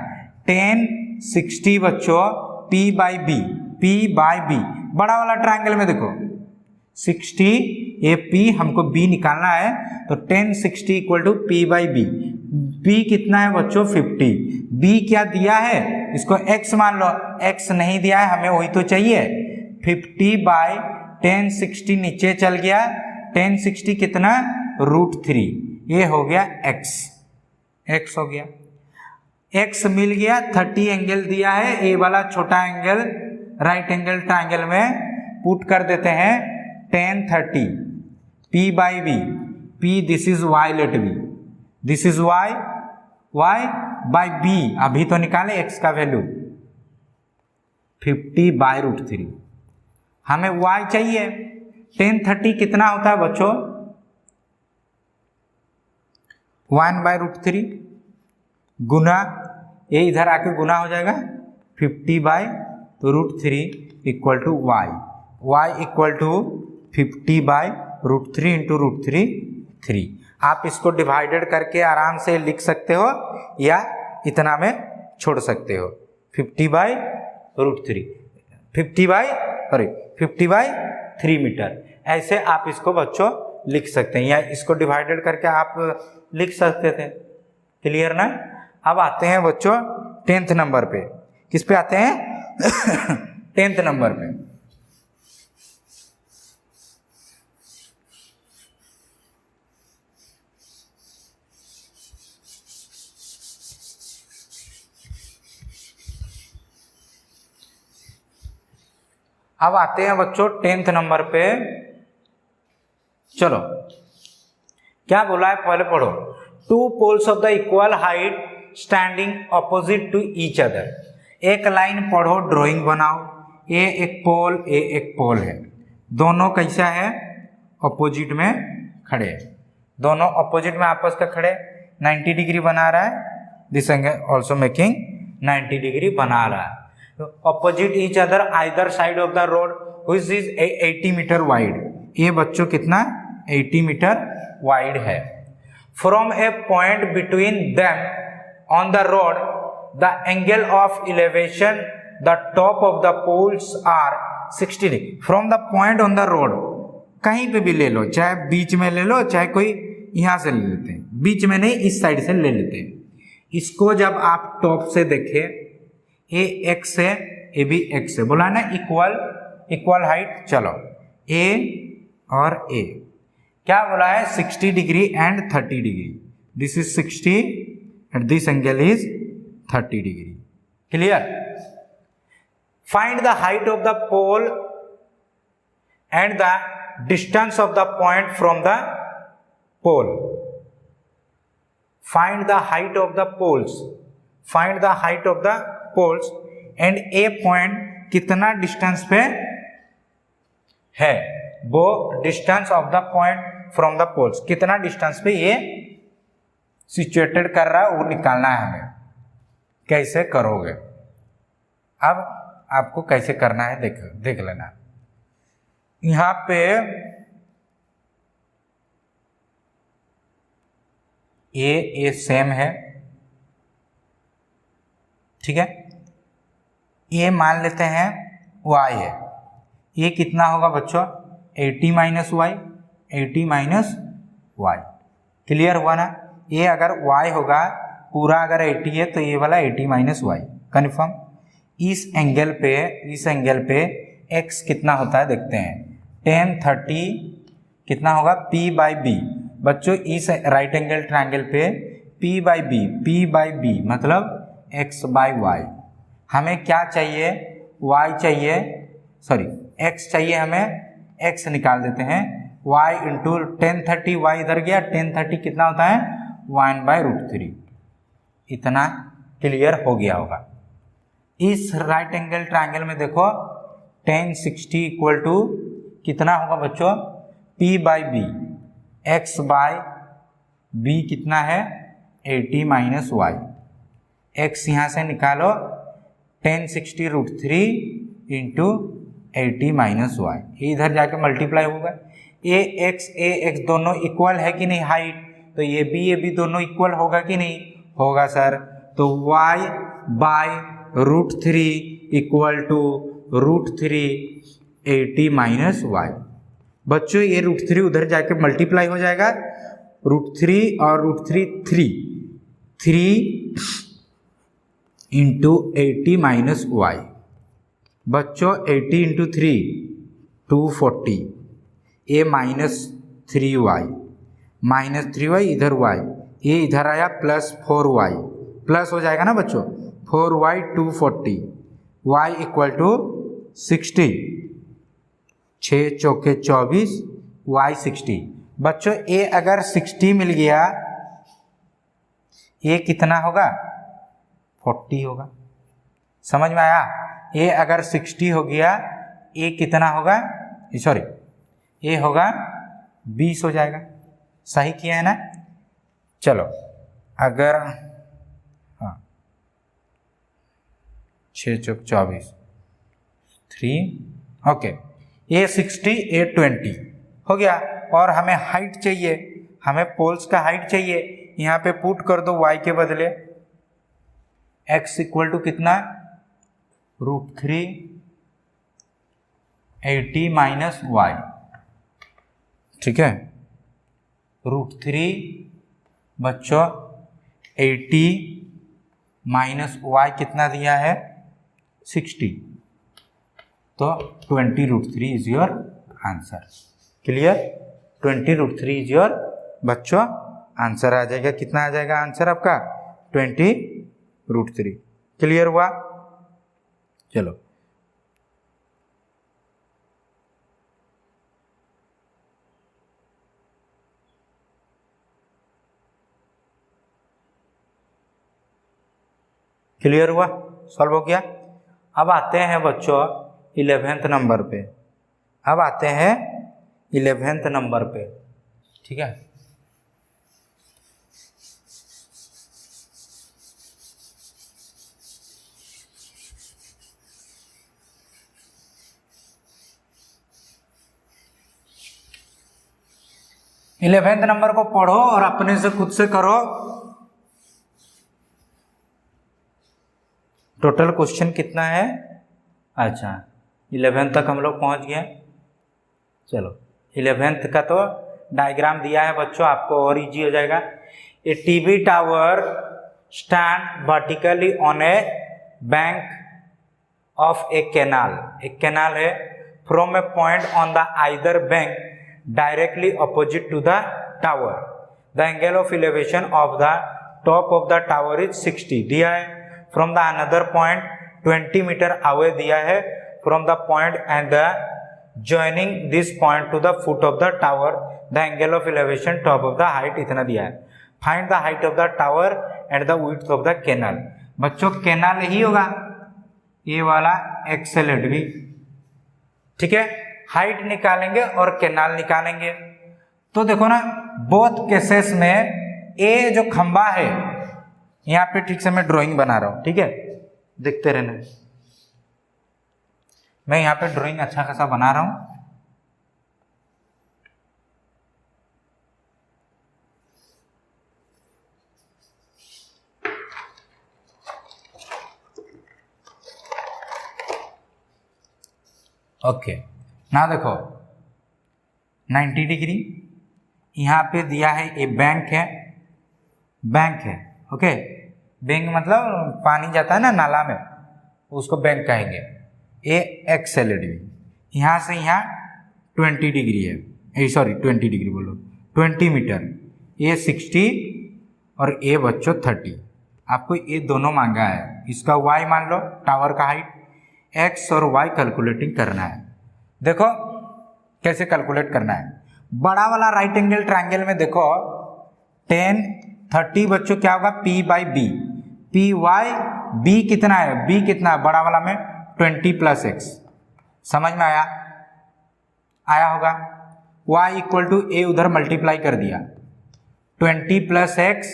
10 60 बच्चों P by B, P by B। बड़ा वाला ट्रायंगल में देखो 60 ये P, हमको B निकालना है, तो 10 60 equal to P by B। B कितना है बच्चों? 50। B क्या दिया है? इसको X मान लो, X नहीं दिया है, हमें वही तो चाहिए। 50 बाई 10 60 नीचे चल गया, 10 60 कितना? √3। ये हो गया X, X हो गया। X मिल गया, 30 एंगल दिया है, ए वाला छोटा एंगल राइट एंगल ट्रायंगल में पुट कर देते हैं 10 30 P by B। P this is Y, let B, this is Y, Y by B। अभी तो निकाले X का वैल्यू 50 बाई √3। हमें Y चाहिए। 10 30 कितना होता है बच्चों? 1 बाई √3 गुना, ये इधर आके गुना हो जाएगा 50 by √3 equal to Y। Y equal to 50 by √3 into √3 3। आप इसको डिवाइडेड करके आराम से लिख सकते हो या इतना में छोड़ सकते हो। 50 बाई √3, 50 बाई 3 मीटर, ऐसे आप इसको बच्चों लिख सकते हैं, या इसको डिवाइडेड करके आप लिख सकते थे। क्लियर ना? अब आते हैं बच्चों 10th नंबर पे। किस पे आते हैं? 10th नंबर पे। अब आते हैं बच्चों 10th नंबर पे। चलो क्या बोला है पहले पढ़ो। 2 poles of the equal height standing opposite to each other. एक लाइन पढ़ो, ड्राइंग बनाओ। ए एक पोल, ए एक पोल है, दोनों कैसा है? ऑपोजिट में खड़े हैं, दोनों अपोजिट में आपस का खड़े, 90 डिग्री बना रहा है, this angle also making 90 degree बना रहा है। Opposite each other either side of the road which is 80 metre wide, ये बच्चों कितना 80 मीटर वाइड है। From a point between them on the road the angle of elevation the top of the poles are 60 degree. From the point on the road, कहीं पे भी ले लो, चाहे बीच में ले लो, चाहे कोई यहां से ले लेते हैं, बीच में नहीं इस साइड से ले लेते हैं। इसको जब आप टॉप से देखें, ए एक्स है, ए भी एक्स है, बोला ना इक्वल हाइट। चलो ए और ए क्या बोला है 60 degree and 30 degree, this is 60 and this angle is 30 degree. Clear? Find the height of the pole and the distance of the point from the pole. Find the height of the poles, find the height of the poles and a point कितना distance पे है, वो distance of the point from the poles कितना distance पे ये situated कर रहा है, वो निकालना है हमें। कैसे करोगे? अब आपको कैसे करना है देख लेना। यहां पे ये सेम है, ठीक है, ये मान लेते हैं y है, ये कितना होगा बच्चों 80 minus y, 80 minus y. Clear हुआ ना? ये अगर y होगा पूरा, अगर 80 है तो ये वाला 80 माइनस वाई, कन्फर्म। इस एंगल पे x कितना होता है देखते हैं, tan 30 कितना होगा p बाई बी। बच्चों इस राइट एंगल ट्रायंगल पे p बाई बी मतलब x बाई वाई। हमें क्या चाहिए, y चाहिए, सॉरी x चाहिए, हमें x निकाल देते हैं, y इंटू 1030, y इधर गया, 1030 कितना होता है 1/√3। इतना क्लियर हो गया होगा। इस राइट एंगल ट्रायंगल में देखो tan 60 इक्वल टू कितना होगा बच्चों p by B, x by B कितना है 80 माइनस वाई। x यहाँ से निकालो, tan 60√3 इंटू 80 माइनस वाई, ये इधर जाके मल्टीप्लाई होगा। ए एक्स दोनों इक्वल है कि नहीं हाइट, तो ये भी दोनों इक्वल होगा कि नहीं होगा सर। तो y by √3 equal to √3 80 minus y. बच्चों ये √3 उधर जाके मल्टीप्लाई हो जाएगा, √3 और √3 3 इंटू 80 माइनस वाई। बच्चों 80 इंटू 3 240, ए -3y इधर y, ये इधर आया प्लस 4y, प्लस हो जाएगा ना बच्चों 4y 240, y इक्वल टू 60, 6 चौके 24, y 60। बच्चों ए अगर 60 मिल गया, ये कितना होगा 40 होगा। समझ में आया? ये अगर 60 हो गया, ये कितना होगा, सॉरी ये होगा 20 हो जाएगा। सही किया है ना? चलो अगर हाँ 6 चौक 24 3 ओके, ये 60 ये 20 हो गया। और हमें हाइट चाहिए, हमें पोल्स का हाइट चाहिए। यहाँ पे पुट कर दो y के बदले, x इक्वल टू कितना √3 80 माइनस वाई, ठीक है। √3 बच्चों 80 माइनस वाई कितना दिया है 60, तो 20√3 is your answer. Clear? 20√3 is your बच्चों आंसर आ जाएगा। कितना आ जाएगा आंसर आपका 20√3। क्लियर हुआ? चलो क्लियर हुआ? सॉल्व हो गया। अब आते हैं बच्चों 11वें नंबर पे। अब आते हैं 11वें नंबर पे, ठीक है। इलेवेंथ नंबर को पढ़ो और अपने से खुद से करो। टोटल क्वेश्चन कितना है? अच्छा 11 तक हम लोग पहुंच गए। चलो 11th का तो डायग्राम दिया है बच्चों, आपको और इजी हो जाएगा। A TV tower stand vertically on a bank of a canal. एक कैनाल है, from a point on the either bank directly opposite to the tower. The angle of elevation of the top of the tower is 60 दिया है। From the another point 20 meter away दिया है from the point and the joining this point to the foot of the tower. The angle of elevation top of the height इतना दिया है। Find the height of the tower and the width of the canal. बच्चों canal ही होगा ये वाला excel at भी, ठीक है। हाइट निकालेंगे और कैनाल निकालेंगे। तो देखो ना बोथ केसेस में ए जो खंबा है यहाँ पे, ठीक से मैं ड्राइंग बना रहा हूं, ठीक है, देखते रहना। मैं यहाँ पे ड्राइंग अच्छा खासा बना रहा हूं। ओके ना देखो 90 डिग्री यहाँ पे दिया है, ये बैंक है, बैंक है, ओके। बैंक मतलब पानी जाता है ना नाला में, उसको बैंक कहेंगे। ये एक्सेलेट भी यहाँ से यहाँ 20 डिग्री है, सॉरी 20 डिग्री बोलो 20 मीटर, ये 60 और ये बच्चों 30। आपको ये दोनों मांगा है। इसका y मान लो, टावर का हाइट, x और y कैलकुलेटिंग करना है। देखो कैसे कैलकुलेट करना है। बड़ा वाला राइट एंगल ट्रायंगल में देखो 10 30 बच्चों क्या होगा p/b, py b कितना है, b कितना है बड़ा वाला में 20 + x। समझ में आया? आया होगा। y = a उधर मल्टीप्लाई कर दिया 20 + x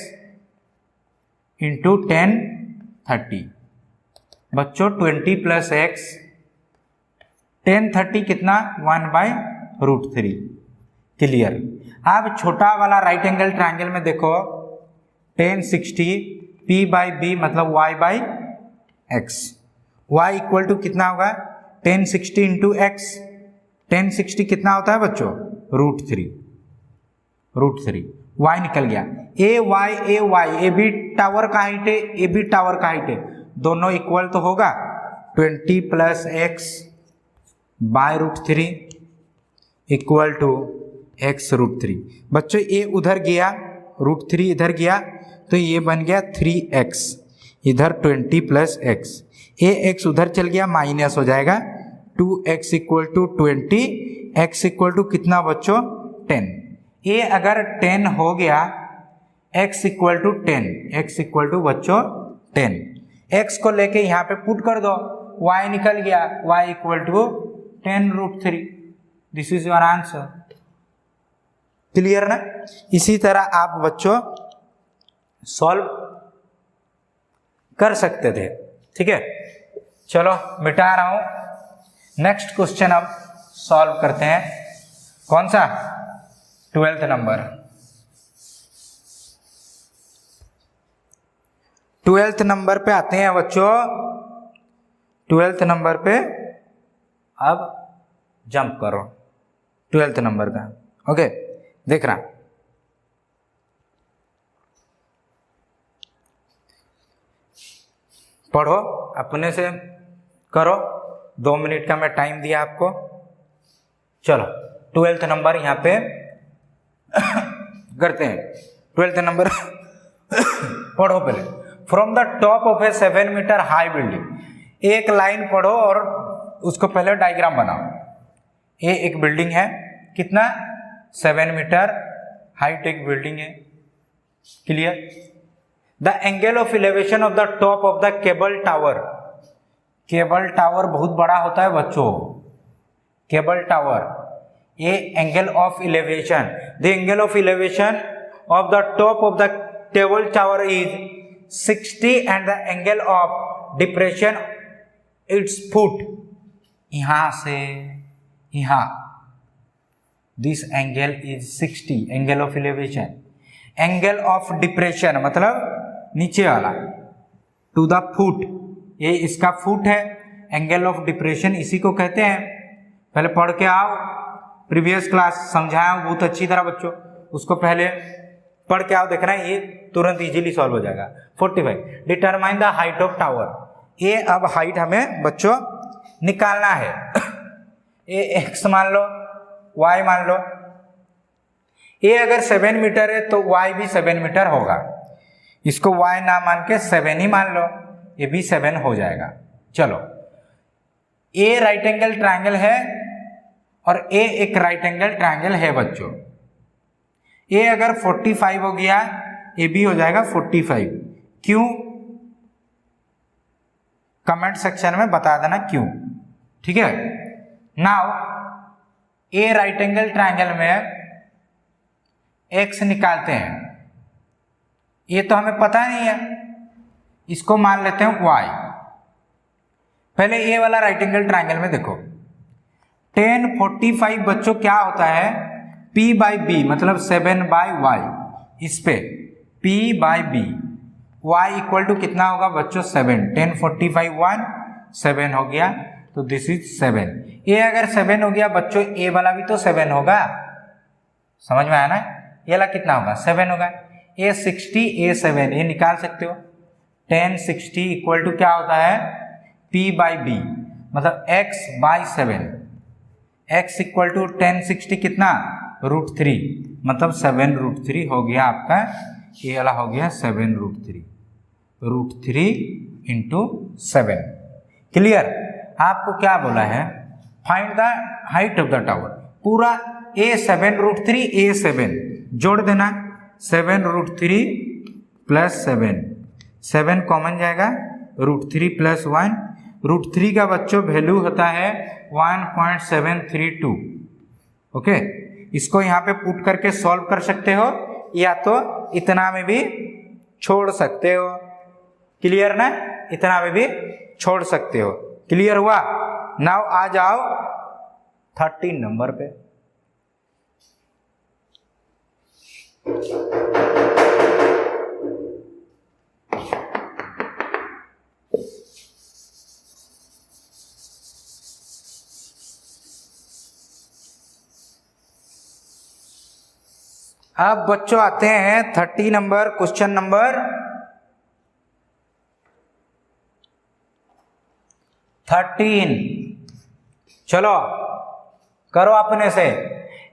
× 10 30 बच्चों 20 + x 10 30 कितना 1/√3। क्लियर। अब छोटा वाला राइट एंगल ट्रायंगल में देखो 10 60 p/b मतलब y/x। y = कितना होगा 10 60 × x। 10 60 कितना होता है बच्चों √3। y निकल गया। ए भी टावर का हाइट है, ए भी टावर का हाइट है, दोनों इक्वल तो होगा। 20 + x /√3 = x√3। बच्चों ये उधर गया, √3 इधर गया तो ये बन गया 3x, इधर 20 + x, ये x उधर चल गया माइनस हो जाएगा 2x = 20, x = कितना बच्चों 10। ये अगर 10 हो गया x = 10, x = बच्चों 10, x को लेके यहाँ पे पुट कर दो, y निकल गया, y = 10√3। This is your answer. Clear ना? इसी तरह आप बच्चों सॉल्व कर सकते थे, ठीक है। चलो मिटा रहा हूं। नेक्स्ट क्वेश्चन अब सॉल्व करते हैं। कौन सा? 12th number. 12th नंबर पे आते हैं बच्चों। 12th नंबर पे अब जंप करो 12th नंबर का, ओके। देख रहा पढ़ो, अपने से करो। 2 मिनट का मैं टाइम दिया आपको। चलो 12th नंबर यहाँ पे करते हैं। 12th नंबर पढ़ो पहले। From the top of a 7 metre high building. एक लाइन पढ़ो और उसको पहले डायग्राम बनाओ। ये एक बिल्डिंग है, कितना 7 मीटर हाइट एक बिल्डिंग है। Clear. The angle of elevation of the top of the cable tower. Cable tower बहुत बड़ा होता है बच्चों। Cable tower A angle of elevation. The angle of elevation of the top of the table tower is 60 and the angle of depression its foot. यहाँ से यहाँ this angle is 60, angle of elevation. Angle of depression मतलब नीचे वाला to the foot, ये इसका foot है. Angle of depression इसी को कहते हैं. पहले पढ़ के आओ, प्रीवियस क्लास समझाया हूँ बहुत अच्छी तरह बच्चों, उसको पहले पढ़ के आओ, देखना ये तुरंत इजीली सॉल्व हो जाएगा. 45 determine the height of tower. ये अब हाइट हमें बच्चों निकालना है. ये एक्स मान लो, वाई मान लो. ये अगर 7 मीटर है तो वाई भी 7 मीटर होगा. इसको वाई ना मान के 7 ही मान लो, ये भी 7 हो जाएगा. चलो, ए राइट एंगल ट्रायंगल है और ए एक राइट एंगल ट्रायंगल है बच्चों. ए अगर 45 हो गया, ए भी हो जाएगा 45. क्यों? कमेंट सेक्शन में बता देना क्यों. ठीक है. नाउ ए राइट एंगल ट्रायंगल में एक्स निकालते हैं. ये तो हमें पता नहीं है, इसको मान लेते हैं वाई. पहले ए वाला राइट एंगल ट्रायंगल में देखो, tan 45 बच्चों क्या होता है, P बाई बी मतलब 7 बाई वाई. इस पे P by B, y equal to कितना होगा बच्चों 7. tan 45 1 7 हो गया, तो दिस इज 7. ये अगर 7 हो गया बच्चों, ए वाला भी तो 7 होगा. समझ में आया ना? ये वाला कितना होगा 7 होगा. ए 60 ए 7 ये निकाल सकते हो. tan 60 इक्वल टू क्या होता है, P बाई बी मतलब x by 7. x equal to tan 60 कितना √3 मतलब 7 √3 हो गया आपका. ये वाला हो गया 7 √3 इंटू 7. क्लियर? आपको क्या बोला है, find the height of the tower. पूरा a 7 √3 a 7 जोड़ देना. 7 √3 प्लस 7 कॉमन जाएगा, √3 प्लस 1. √3 का बच्चों वैल्यू होता है 1.732. ओके, इसको यहाँ पे पुट करके सॉल्व कर सकते हो, या तो इतना में भी छोड़ सकते हो. क्लियर ना? इतना में भी छोड़ सकते हो. क्लियर हुआ? नाउ आ जाओ 13 नंबर पे. अब बच्चों आते हैं 30 नंबर, क्वेश्चन नंबर 13. चलो करो अपने से.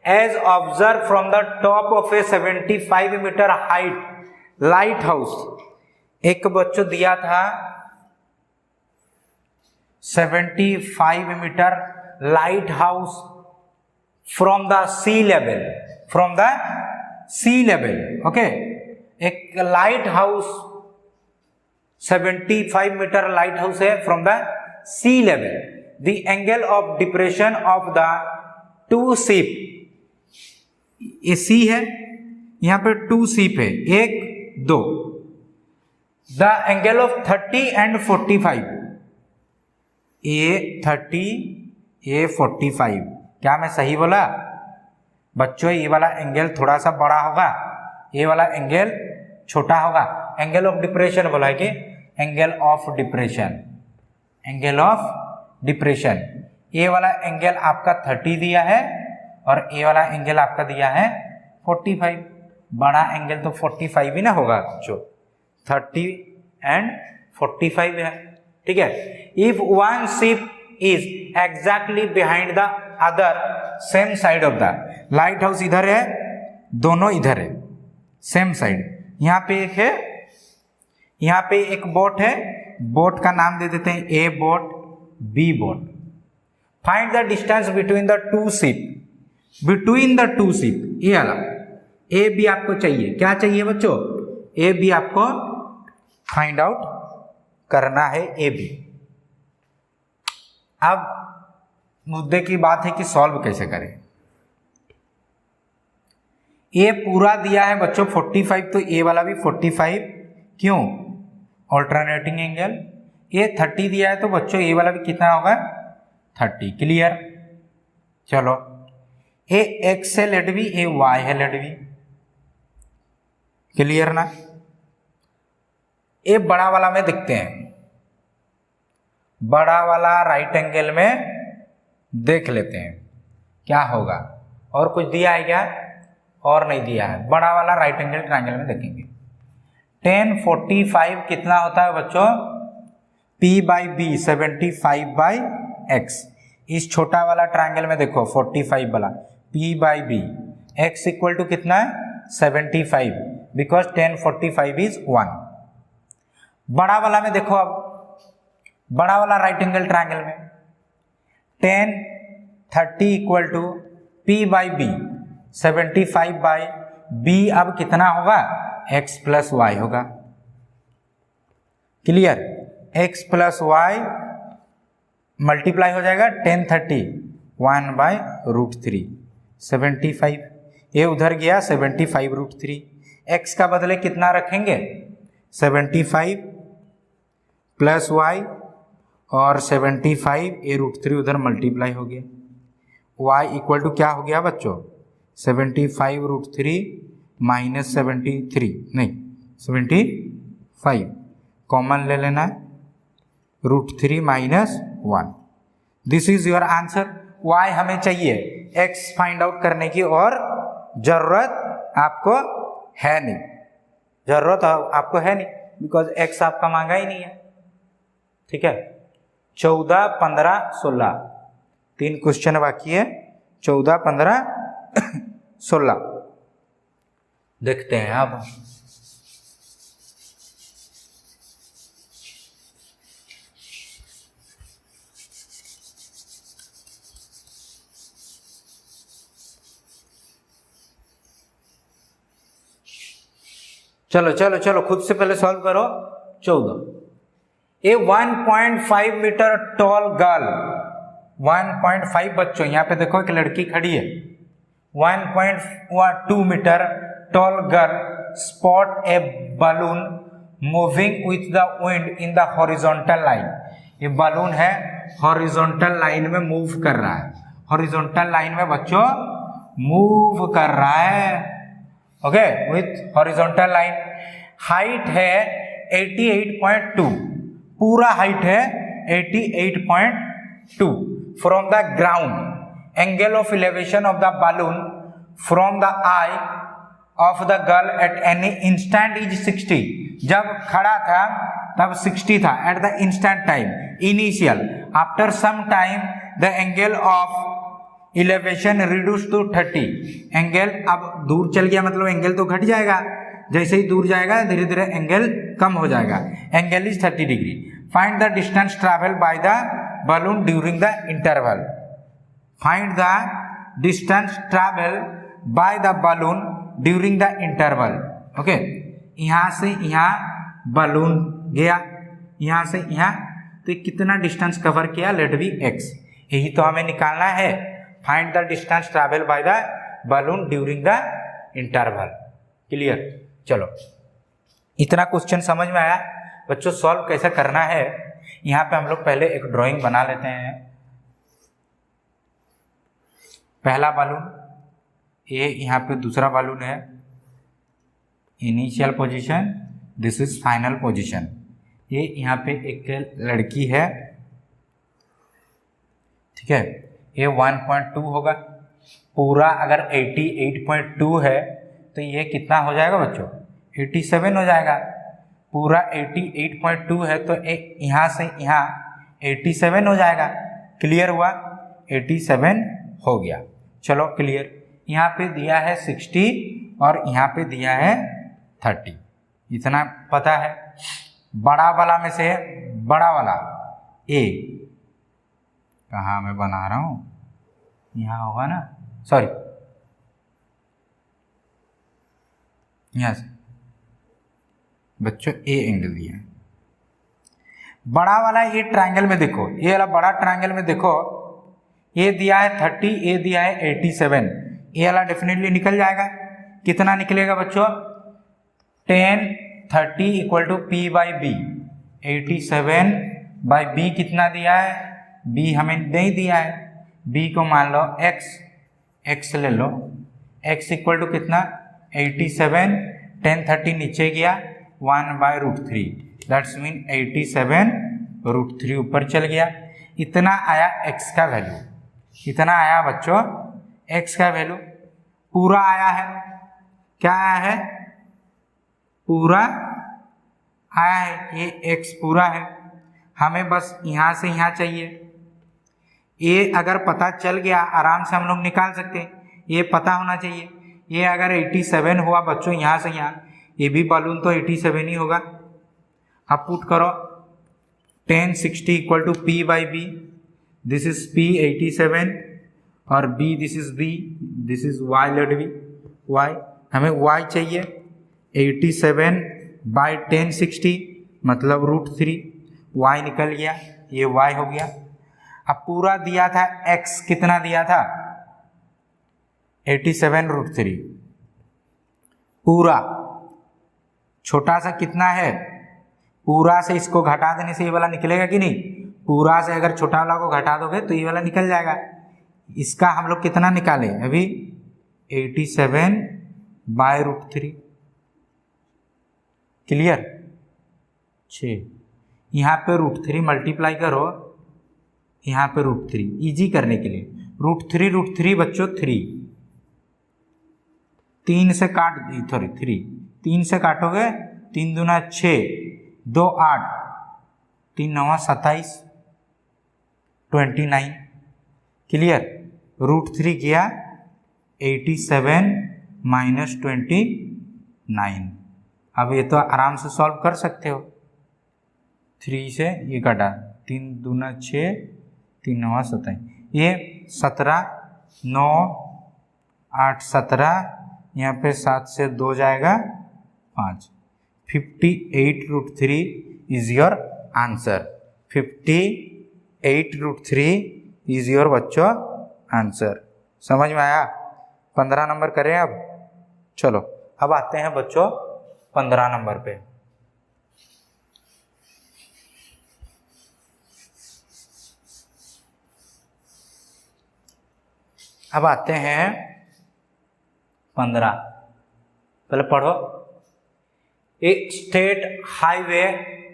As observe from the top of a 75 metre height lighthouse. एक बच्चों दिया था 75 metre lighthouse from the sea level. From the sea level. Okay, एक lighthouse 75 metre lighthouse है from the sea level. The angle of depression of the two ship. ये सी है, यहां पे 2 सीप है, 1 2. The angle of 30 and 45. ए 30 ए 45. क्या मैं सही बोला बच्चों? ये वाला एंगल थोड़ा सा बड़ा होगा, ये वाला एंगल छोटा होगा. एंगल ऑफ डिप्रेशन बोला है कि angle of depression. Angle of depression, ये वाला एंगल आपका 30 दिया है और ये वाला एंगल आपका दिया है 45. बड़ा एंगल तो 45 ही ना होगा बच्चों, 30 एंड 45 है. ठीक है. If one ship is exactly behind the other same side of the. Light house इधर है, दोनों इधर है, सेम साइड. यहाँ पे एक है, यहाँ पे एक बोट है, बोट का नाम दे देते हैं a boat B boat. Find the distance between the two ship. Between the two ship ये वाला ए बी आपको चाहिए. क्या चाहिए बच्चों? ए बी आपको फाइंड आउट करना है, ए बी. अब मुद्दे की बात है कि सॉल्व कैसे करें. ए पूरा दिया है बच्चों 45, तो ए वाला भी 45, क्यों? Alternating angle. ए 30 दिया है तो बच्चों ए वाला भी कितना होगा? 30। क्लियर? चलो, ए एक्स है लेट बी, ए वाई है लेट बी। क्लियर ना? ए बड़ा वाला में देखते हैं, बड़ा वाला राइट एंगल में देख लेते हैं क्या होगा। और कुछ दिया है क्या? और नहीं दिया है। बड़ा वाला राइट एंगल ट्रायंगल में देखेंगे। tan 45 कितना होता है बच्चों? P by B 75 by x. इस छोटा वाला ट्रायंगल में देखो 45 वाला P by B, x equal to कितना है? 75, बिकॉज tan 45 इज 1। बड़ा वाला में देखो, अब बड़ा वाला राइट एंगल ट्रायंगल में tan 30 equal to P by B 75 by B, अब कितना होगा? x प्लस वाई होगा। क्लियर? x प्लस वाई मल्टीप्लाई हो जाएगा tan 30 1 बाई √3 75, ये उधर गया 75 √3। x का बदले कितना रखेंगे? 75 प्लस वाई और 75 ये √3 उधर मल्टीप्लाई हो गया। y इक्वल टू क्या हो गया बच्चों? 75 √3 माइनस 73, नहीं 75 कॉमन ले लेना है, √3 minus 1। This is your answer. y हमें चाहिए, x फाइंड आउट करने की और जरूरत आपको है नहीं, जरूरत आपको है नहीं, बिकॉज x आपका मांगा ही नहीं है। ठीक है, 14, 15, 16 3 क्वेश्चन बाकी है। 14, 15, 16 देखते हैं अब। चलो चलो चलो, खुद से पहले सॉल्व करो। 14, ए 1.5 मीटर टॉल गर्ल, 1.5 बच्चों यहाँ पे देखो एक लड़की खड़ी है, 1.2 metre tall girl spot a balloon moving with the wind in the horizontal line. ये बलून है हॉरिजॉन्टल लाइन में मूव कर रहा है, हॉरिजॉन्टल लाइन में बच्चों मूव कर रहा है, okay, with horizontal line. Height है 88.2, पूरा हाइट है 88.2 from the ground. Angle of elevation of the balloon from the eye of the girl at any instant is 60। जब खड़ा था तब 60 था, at the instant time initial. After some time the angle of elevation reduce to 30। Angle अब दूर चल गया, मतलब एंगल तो घट जाएगा, जैसे ही दूर जाएगा धीरे धीरे एंगल कम हो जाएगा। Angle is 30 degree. Find the distance travel by the balloon during the interval. Find the distance travel by the balloon during the interval. Okay, यहाँ से यहाँ बलून गया, यहाँ से यहाँ, तो कितना डिस्टेंस कवर किया? Let be x। यही तो हमें निकालना है। Find the distance travel by the balloon during the interval. Clear? चलो, इतना क्वेश्चन समझ में आया बच्चों। सॉल्व कैसे करना है, यहाँ पे हम लोग पहले एक ड्राइंग बना लेते हैं। पहला बलून, ये यहाँ पे दूसरा बलून है, initial position, this is final position. ये यहाँ पे एक लड़की है, ठीक है, ये 1.2 होगा। पूरा अगर 88.2 है तो ये कितना हो जाएगा बच्चों? 87 हो जाएगा। पूरा 88.2 है तो यहाँ से यहाँ 87 हो जाएगा। क्लियर हुआ? 87 हो गया। चलो क्लियर। यहाँ पे दिया है 60 और यहाँ पे दिया है 30, इतना पता है। बड़ा वाला में से बड़ा वाला ए, कहाँ मैं बना रहा हूँ, यहाँ होगा ना, सॉरी यहाँ से बच्चों ए एंगल दिया है। बड़ा वाला ये ट्रायंगल में देखो, ये वाला बड़ा ट्रायंगल में देखो, ये दिया है 30, ये दिया है 87, ये वाला डेफिनेटली निकल जाएगा। कितना निकलेगा बच्चों, 1030 equal to P by B. 87 by B कितना दिया है, बी हमें नहीं दिया है, बी को मान लो x ले लो, x इक्वल टू कितना 87, 1030 नीचे गया 1/√3, दैट्स मीन 87√3 ऊपर चल गया। इतना आया x का वैल्यू, इतना आया बच्चों x का वैल्यू। पूरा आया है, क्या आया है, पूरा आया है, ये x पूरा है। हमें बस यहाँ से यहाँ चाहिए, ये अगर पता चल गया आराम से हम लोग निकाल सकते हैं, ये पता होना चाहिए। ये अगर 87 हुआ बच्चों यहाँ से यहाँ, ये भी बलून तो 87 ही होगा। अब पुट करो 1060 equal to P by B, this is P 87 और B this is B, this is Y let be, Y हमें Y चाहिए। 87 बाई 1060 मतलब √3, Y निकल गया, ये Y हो गया। अब पूरा दिया था x कितना दिया था 87√3, पूरा छोटा सा कितना है, पूरा से इसको घटा देने से ये वाला निकलेगा कि नहीं, पूरा से अगर छोटा वाला को घटा दोगे तो ये वाला निकल जाएगा। इसका हम लोग कितना निकाले अभी 87/√3, क्लियर। 6 यहाँ पे √3 मल्टीप्लाई करो, यहाँ पे √3 इजी करने के लिए, √3 बच्चों 3 से काट दी, सॉरी 3 से काटोगे 3 दूना 6, 2 8, 3 9 27, 29, क्लियर। √3 गया 87 - 29। अब ये तो आराम से सॉल्व कर सकते हो, 3 से ये काटा, 3 दूना 6, 3 9 27, ये 17, 9 8 17, यहाँ पे 7 से 2 जाएगा 5, 58√3 is your answer. 58√3 is your बच्चों आंसर। समझ में आया। 15 नंबर करें अब, चलो अब आते हैं बच्चों 15 नंबर पे। अब आते हैं 15, पहले पढ़ो। A state highway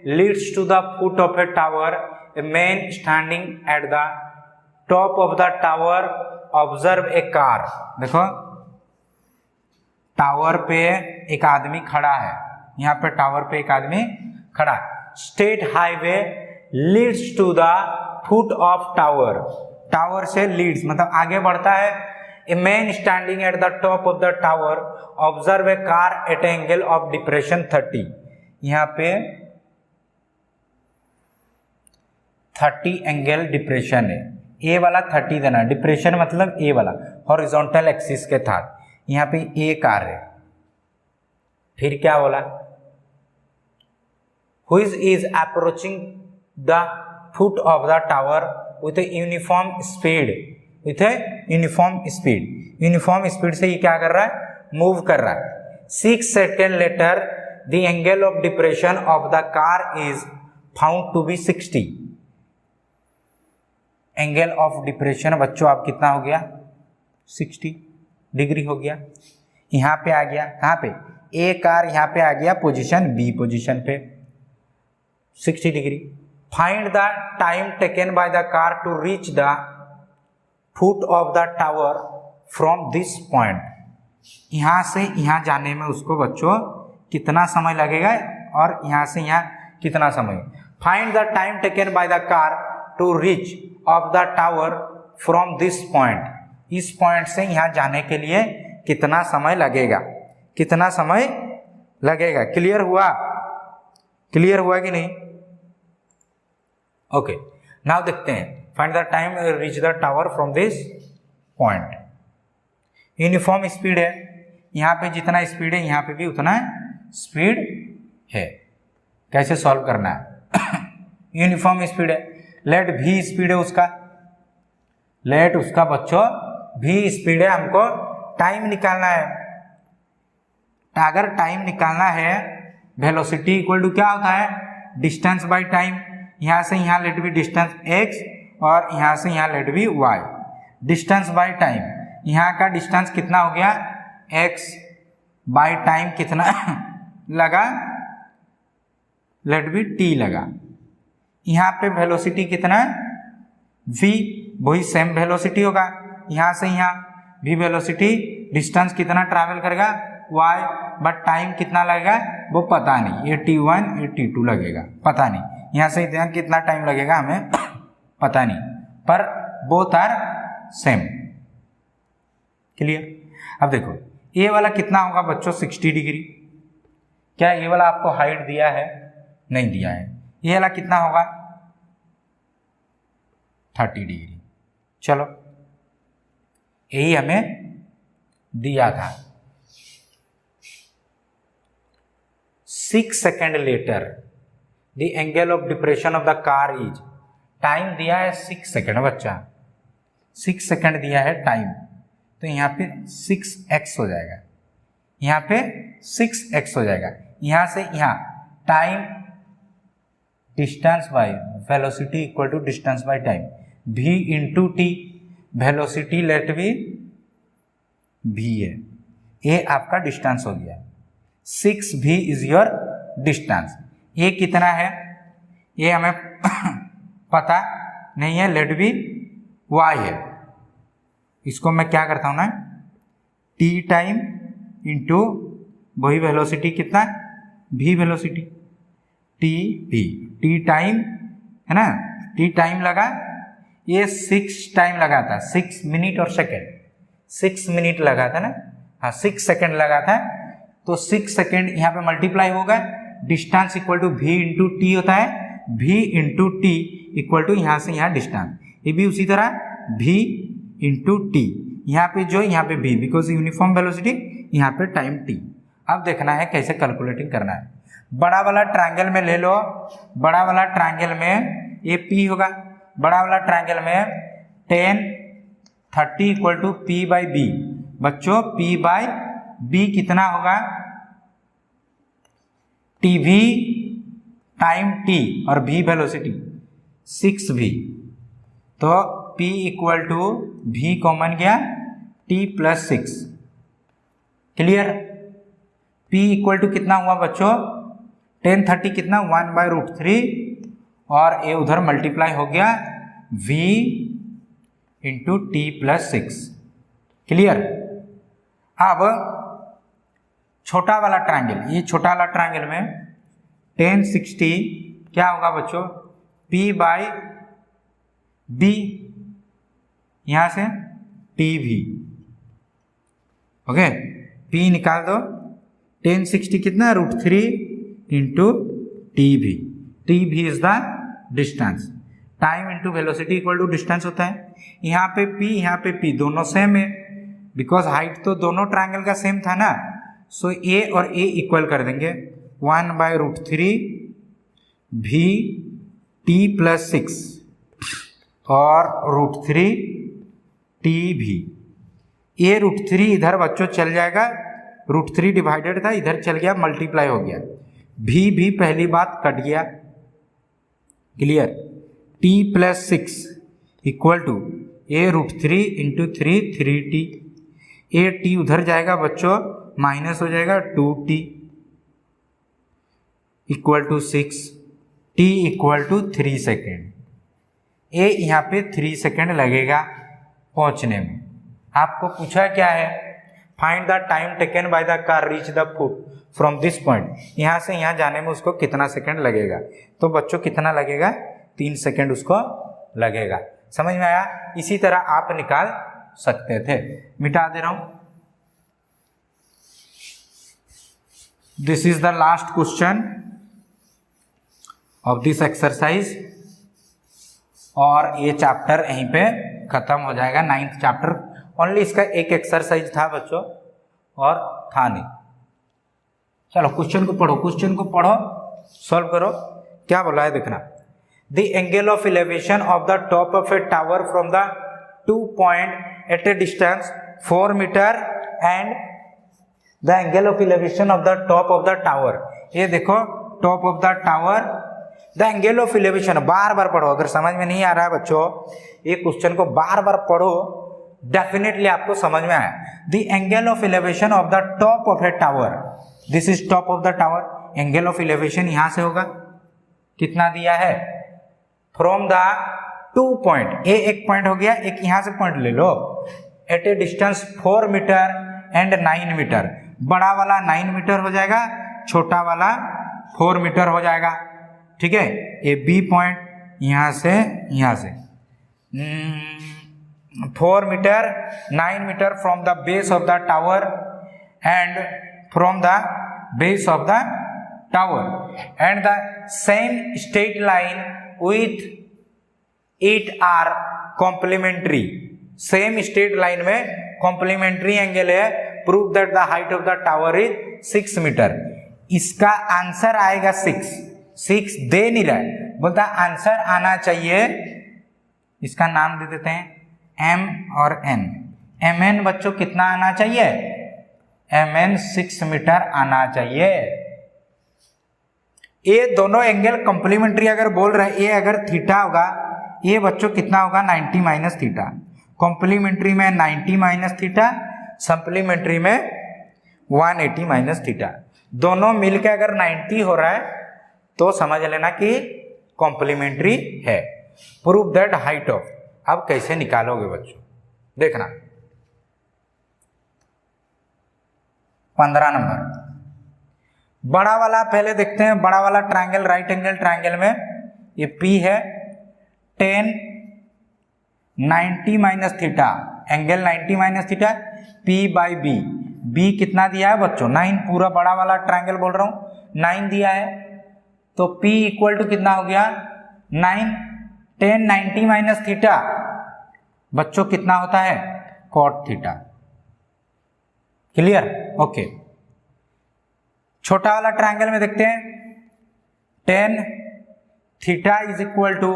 leads to the foot of a tower, a man standing at the top of the tower observe a car. देखो टावर पे एक आदमी खड़ा है, यहाँ पे टावर पे एक आदमी खड़ा है। State highway leads to the foot of tower, tower से लीड्स मतलब आगे बढ़ता है। A man standing at the top of the tower observe a car at angle of depression 30, यहाँ पे 30 एंगल डिप्रेशन है, ए वाला 30 देना, डिप्रेशन मतलब ए वाला हॉरिजॉन्टल एक्सिस के साथ, यहाँ पे ए कार है। फिर क्या बोला, which is approaching the foot of the tower with uniform speed, with uniform speed, uniform speed से ये क्या कर रहा है, मूव कर रहा है। 6 second later the angle of depression of the car is found to be 60। Angle of depression बच्चों आप कितना हो गया 60 डिग्री हो गया। यहाँ पे आ गया, कहाँ पे, ए कार यहाँ पे आ गया पोजीशन बी पोजीशन पे 60 degree. Find the time taken by the car to reach the foot of the tower from this point, यहाँ से यहाँ जाने में उसको बच्चों कितना समय लगेगा और यहाँ से यहाँ कितना समय। Find the time taken by the car to reach of the tower from this point, इस पॉइंट से यहाँ जाने के लिए कितना समय लगेगा, कितना समय लगेगा। क्लियर हुआ, क्लियर हुआ कि नहीं। ओके नाउ देखते हैं, find the time reach the tower from this point. Uniform speed है, यहाँ पे जितना स्पीड है यहाँ पे भी उतना स्पीड है। कैसे सॉल्व करना है यूनिफॉर्म स्पीड है, लेट भी स्पीड है उसका, लेट उसका बच्चों भी स्पीड है, हमको टाइम निकालना है। अगर टाइम निकालना है, वेलोसिटी इक्वल टू क्या होता है, डिस्टेंस बाय टाइम। यहाँ से यहाँ लेट बी डिस्टेंस x और यहाँ से यहाँ let be y। Distance by time, यहाँ का डिस्टेंस कितना हो गया x, बाय टाइम कितना लगा, लेट बी t लगा। यहाँ पे वेलोसिटी कितना v, वही सेम वेलोसिटी होगा। यहाँ से यहाँ भी वेलोसिटी, डिस्टेंस कितना ट्रैवल करेगा y, बट टाइम कितना लगेगा वो पता नहीं, ये t1 ये t2 लगेगा, पता नहीं। यहाँ से यहाँ कितना टाइम लगेगा हमें पता नहीं, पर बोथ आर सेम। क्लियर। अब देखो ये वाला कितना होगा बच्चों 60 डिग्री। क्या ये वाला आपको हाइट दिया है, नहीं दिया है। ये वाला कितना होगा 30 डिग्री। चलो यही हमें दिया था। 6 second later the angle of depression of the car is, time दिया है 6 सेकेंड बच्चा, 6 सेकेंड दिया है टाइम, तो यहाँ पे 6x हो जाएगा, यहाँ पे 6x हो जाएगा। यहाँ से यहाँ time distance by velocity equal to distance by time, v into t, velocity let भी v है, ये आपका डिस्टेंस हो गया। 6v is your distance. ये कितना है ये हमें पता नहीं है, लेट बी y है। इसको मैं क्या करता हूँ ना, t टाइम इंटू वही वेलोसिटी कितना v वेलोसिटी, t टाइम है ना, t टाइम लगा, ये 6 टाइम लगा था, 6 मिनट और सेकेंड, 6 मिनट लगा था ना, हाँ 6 सेकेंड लगा था, तो 6 सेकेंड यहाँ पे मल्टीप्लाई होगा, distance equal to v into t होता है, v into t equal to यहाँ से यहाँ डिस्टेंस, ये भी उसी तरह v इंटू टी, यहाँ पे जो यहाँ पे v बिकॉज यूनिफॉर्म वेलोसिटी, यहाँ पे टाइम t। अब देखना है कैसे कैलकुलेटिंग करना है। बड़ा वाला ट्रायंगल में ले लो, बड़ा वाला ट्रायंगल में ये p होगा, बड़ा वाला ट्रायंगल में 10 30 equal to p by B. बच्चों p बाई b कितना होगा, tv टाइम t और v वेलोसिटी 6v, तो p equal to v common गया, t plus 6। Clear. p equal to कितना हुआ बच्चों 10 30 कितना 1/√3 और ये उधर मल्टीप्लाई हो गया v into T plus 6। Clear. अब छोटा वाला ट्रायंगल, ये छोटा वाला ट्रायंगल में 10 60 क्या होगा बच्चों p बाई b, यहाँ से tv। ओके, p निकाल दो, 10 60 कितना √3 into tv, tv is the distance, time into velocity equal to distance होता है। यहाँ पे p यहाँ पे p दोनों सेम है, बिकॉज हाइट तो दोनों ट्रायंगल का सेम था ना, सो a और a इक्वल कर देंगे, 1/√3 v t प्लस 6 और √3 tv। ये √3 इधर बच्चों चल जाएगा, √3 डिवाइडेड था इधर चल गया, मल्टीप्लाई हो गया, v भी पहली बात कट गया। Clear. t plus 6 equal to a √3 into 3 3t, ए t उधर जाएगा बच्चों माइनस हो जाएगा 2t equal to 6, t equal to 3 second. ए यहाँ पे 3 सेकेंड लगेगा पहुँचने में। आपको पूछा क्या है, find the time taken by the car reach the foot from this point, यहाँ से यहाँ जाने में उसको कितना सेकेंड लगेगा। तो बच्चों कितना लगेगा 3 सेकेंड उसको लगेगा। समझ में आया। इसी तरह आप निकाल सकते थे। मिटा दे रहा हूं। This is the last question of this exercise और ये चैप्टर यहीं पे खत्म हो जाएगा, 9th चैप्टर। ओनली इसका एक एक्सरसाइज था बच्चों और था नहीं। चलो क्वेश्चन को पढ़ो, क्वेश्चन को पढ़ो, सॉल्व करो। क्या बोला है देखना। The angle of elevation of the top of a tower from the 2 point at a distance 4 metre and the angle of elevation of the top of the tower, ये देखो top of the tower, the angle of elevation, बार बार पढ़ो, अगर समझ में नहीं आ रहा है बच्चों ये क्वेश्चन को बार बार पढ़ो, डेफिनेटली आपको समझ में आया। The angle of elevation of the top of a tower, this is top of the tower, angle of elevation यहां से होगा, कितना दिया है, फ्रॉम द 2 पॉइंट, ये एक पॉइंट हो गया, एक यहां से पॉइंट ले लो, at a distance 4 metre and 9 metre, बड़ा वाला 9 मीटर हो जाएगा, छोटा वाला 4 मीटर हो जाएगा, ठीक है। ये बी पॉइंट यहां से 4 metre 9 metre from the base of the tower and from the base of the tower and the same straight line with it are complementary, same straight line में कॉम्प्लीमेंट्री एंगल है, prove that the height of the tower is 6 metre. इसका answer आएगा 6 दे नहीं रहा है, बोलता answer आना चाहिए, इसका नाम दे देते हैं एम और एन। एम एन बच्चों कितना आना चाहिए, एम एन 6 मीटर आना चाहिए। ये दोनों एंगल कॉम्प्लीमेंट्री अगर बोल रहे हैं, ये अगर थीटा होगा, ये बच्चों कितना होगा 90 माइनस थीटा, कॉम्प्लीमेंट्री में 90 माइनस थीटा, सप्लीमेंट्री में 180 माइनस थीटा, दोनों मिलकर अगर 90 हो रहा है तो समझ लेना कि कॉम्प्लीमेंट्री है। प्रूव दैट हाइट ऑफ, अब कैसे निकालोगे बच्चों, देखना 15 नंबर, बड़ा वाला पहले देखते हैं, बड़ा वाला ट्रायंगल, राइट एंगल ट्रायंगल में ये P है, 10 90 minus theta, angle 90 minus theta, P by b, B कितना दिया है बच्चों 9, पूरा बड़ा वाला ट्रायंगल बोल रहा हूं 9 दिया है, तो P इक्वल टू कितना हो गया 9, 10 90 माइनस थीटा बच्चों कितना होता है cot थीटा, क्लियर, ओके। छोटा वाला ट्रायंगल में देखते हैं, 10 theta is equal to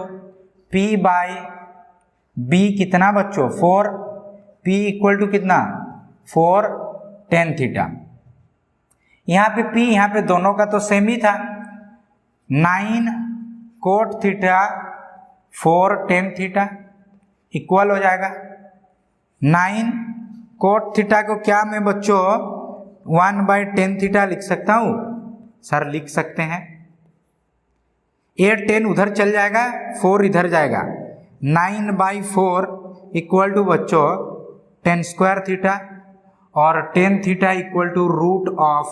P by B कितना बच्चों 4, P इक्वल टू कितना 4 10 थीटा, यहाँ पे P यहाँ पे दोनों का तो सेम ही था, 9 कोट थीटा 4 10 थीटा इक्वल हो जाएगा, 9 कोट थीटा को क्या मैं बच्चों 1/10 थीटा लिख सकता हूँ, सर लिख सकते हैं, 10 उधर चल जाएगा, 4 इधर जाएगा, 9/4 इक्वल टू बच्चों 10 स्क्वायर थीटा, और 10 theta equal to root of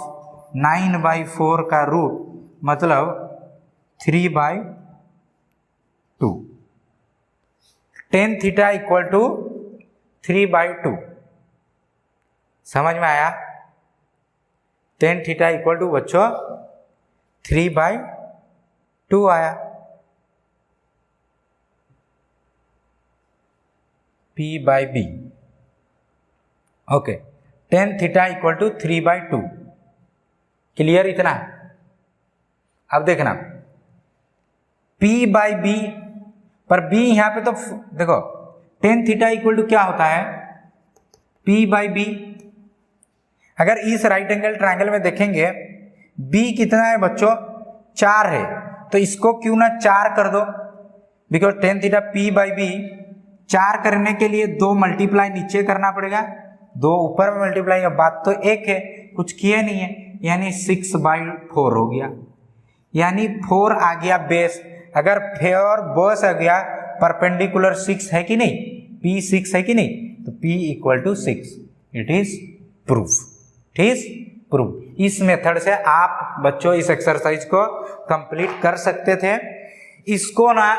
9/4 का रूट मतलब 3/2, 10 थीटा इक्वल टू 3/2, समझ में आया, 10 थीटा इक्वल टू बच्चों 3/2 आया, P by b, okay, 10 theta equal to 3/2, clear इतना। अब देखना P बाई बी, पर B यहां पे तो देखो 10 थीटा इक्वल टू क्या होता है P बाई बी, अगर इस राइट एंगल ट्रायंगल में देखेंगे B कितना है बच्चों 4 है, तो इसको क्यों ना 4 कर दो, because 10 theta P by b 4 करने के लिए 2 मल्टीप्लाई नीचे करना पड़ेगा, 2 ऊपर में मल्टीप्लाई, बात तो एक है, कुछ किए नहीं है, यानी 6/4 हो गया, यानी 4 आ गया बेस, अगर 4 बेस आ गया परपेंडिकुलर 6 है कि नहीं, P 6 है कि नहीं, तो P equal to 6, it is proof, ठीक प्रूफ। इस मेथड से आप बच्चों इस एक्सरसाइज को कंप्लीट कर सकते थे। इसको ना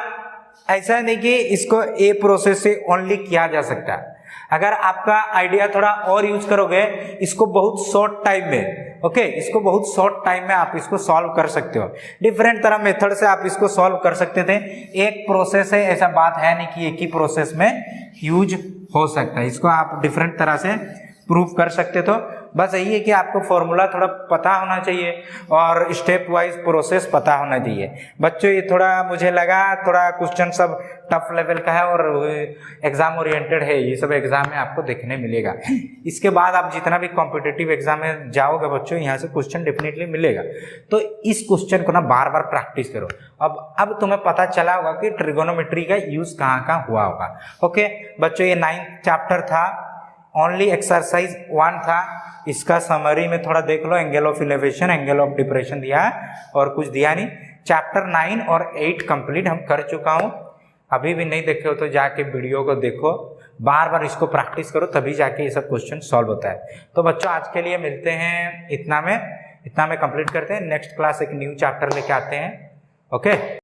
ऐसा नहीं कि इसको ए प्रोसेस से ओनली किया जा सकता है, अगर आपका आइडिया थोड़ा और यूज करोगे इसको बहुत शॉर्ट टाइम में, ओके, इसको बहुत शॉर्ट टाइम में आप इसको सॉल्व कर सकते हो, डिफरेंट तरह मेथड से आप इसको सॉल्व कर सकते थे। एक प्रोसेस है, ऐसा बात है नहीं कि एक ही प्रोसेस में यूज हो सकता है, इसको आप डिफरेंट तरह से प्रूव कर सकते थे। बस यही है कि आपको फॉर्मूला थोड़ा पता होना चाहिए और स्टेप वाइज प्रोसेस पता होना चाहिए। बच्चों ये थोड़ा मुझे लगा थोड़ा क्वेश्चन सब टफ लेवल का है और एग्जाम ओरिएंटेड है, ये सब एग्जाम में आपको देखने मिलेगा। इसके बाद आप जितना भी कॉम्पिटिटिव एग्जाम में जाओगे बच्चों, यहाँ से क्वेश्चन डेफिनेटली मिलेगा। तो इस क्वेश्चन को ना बार बार प्रैक्टिस करो। अब तुम्हें पता चला होगा कि ट्रिगोनोमेट्री का यूज कहाँ कहाँ हुआ होगा। ओके बच्चों, ये 9th चैप्टर था, ओनली एक्सरसाइज 1 था। इसका समरी में थोड़ा देख लो, angle of elevation, angle of depression दिया है और कुछ दिया नहीं। चैप्टर 9 और 8 कंप्लीट हम कर चुका हूँ। अभी भी नहीं देखे हो तो जाके वीडियो को देखो, बार बार इसको प्रैक्टिस करो, तभी जाके ये सब क्वेश्चन सॉल्व होता है। तो बच्चों आज के लिए मिलते हैं इतना में कंप्लीट करते हैं। नेक्स्ट क्लास एक न्यू चैप्टर लेके आते हैं। ओके।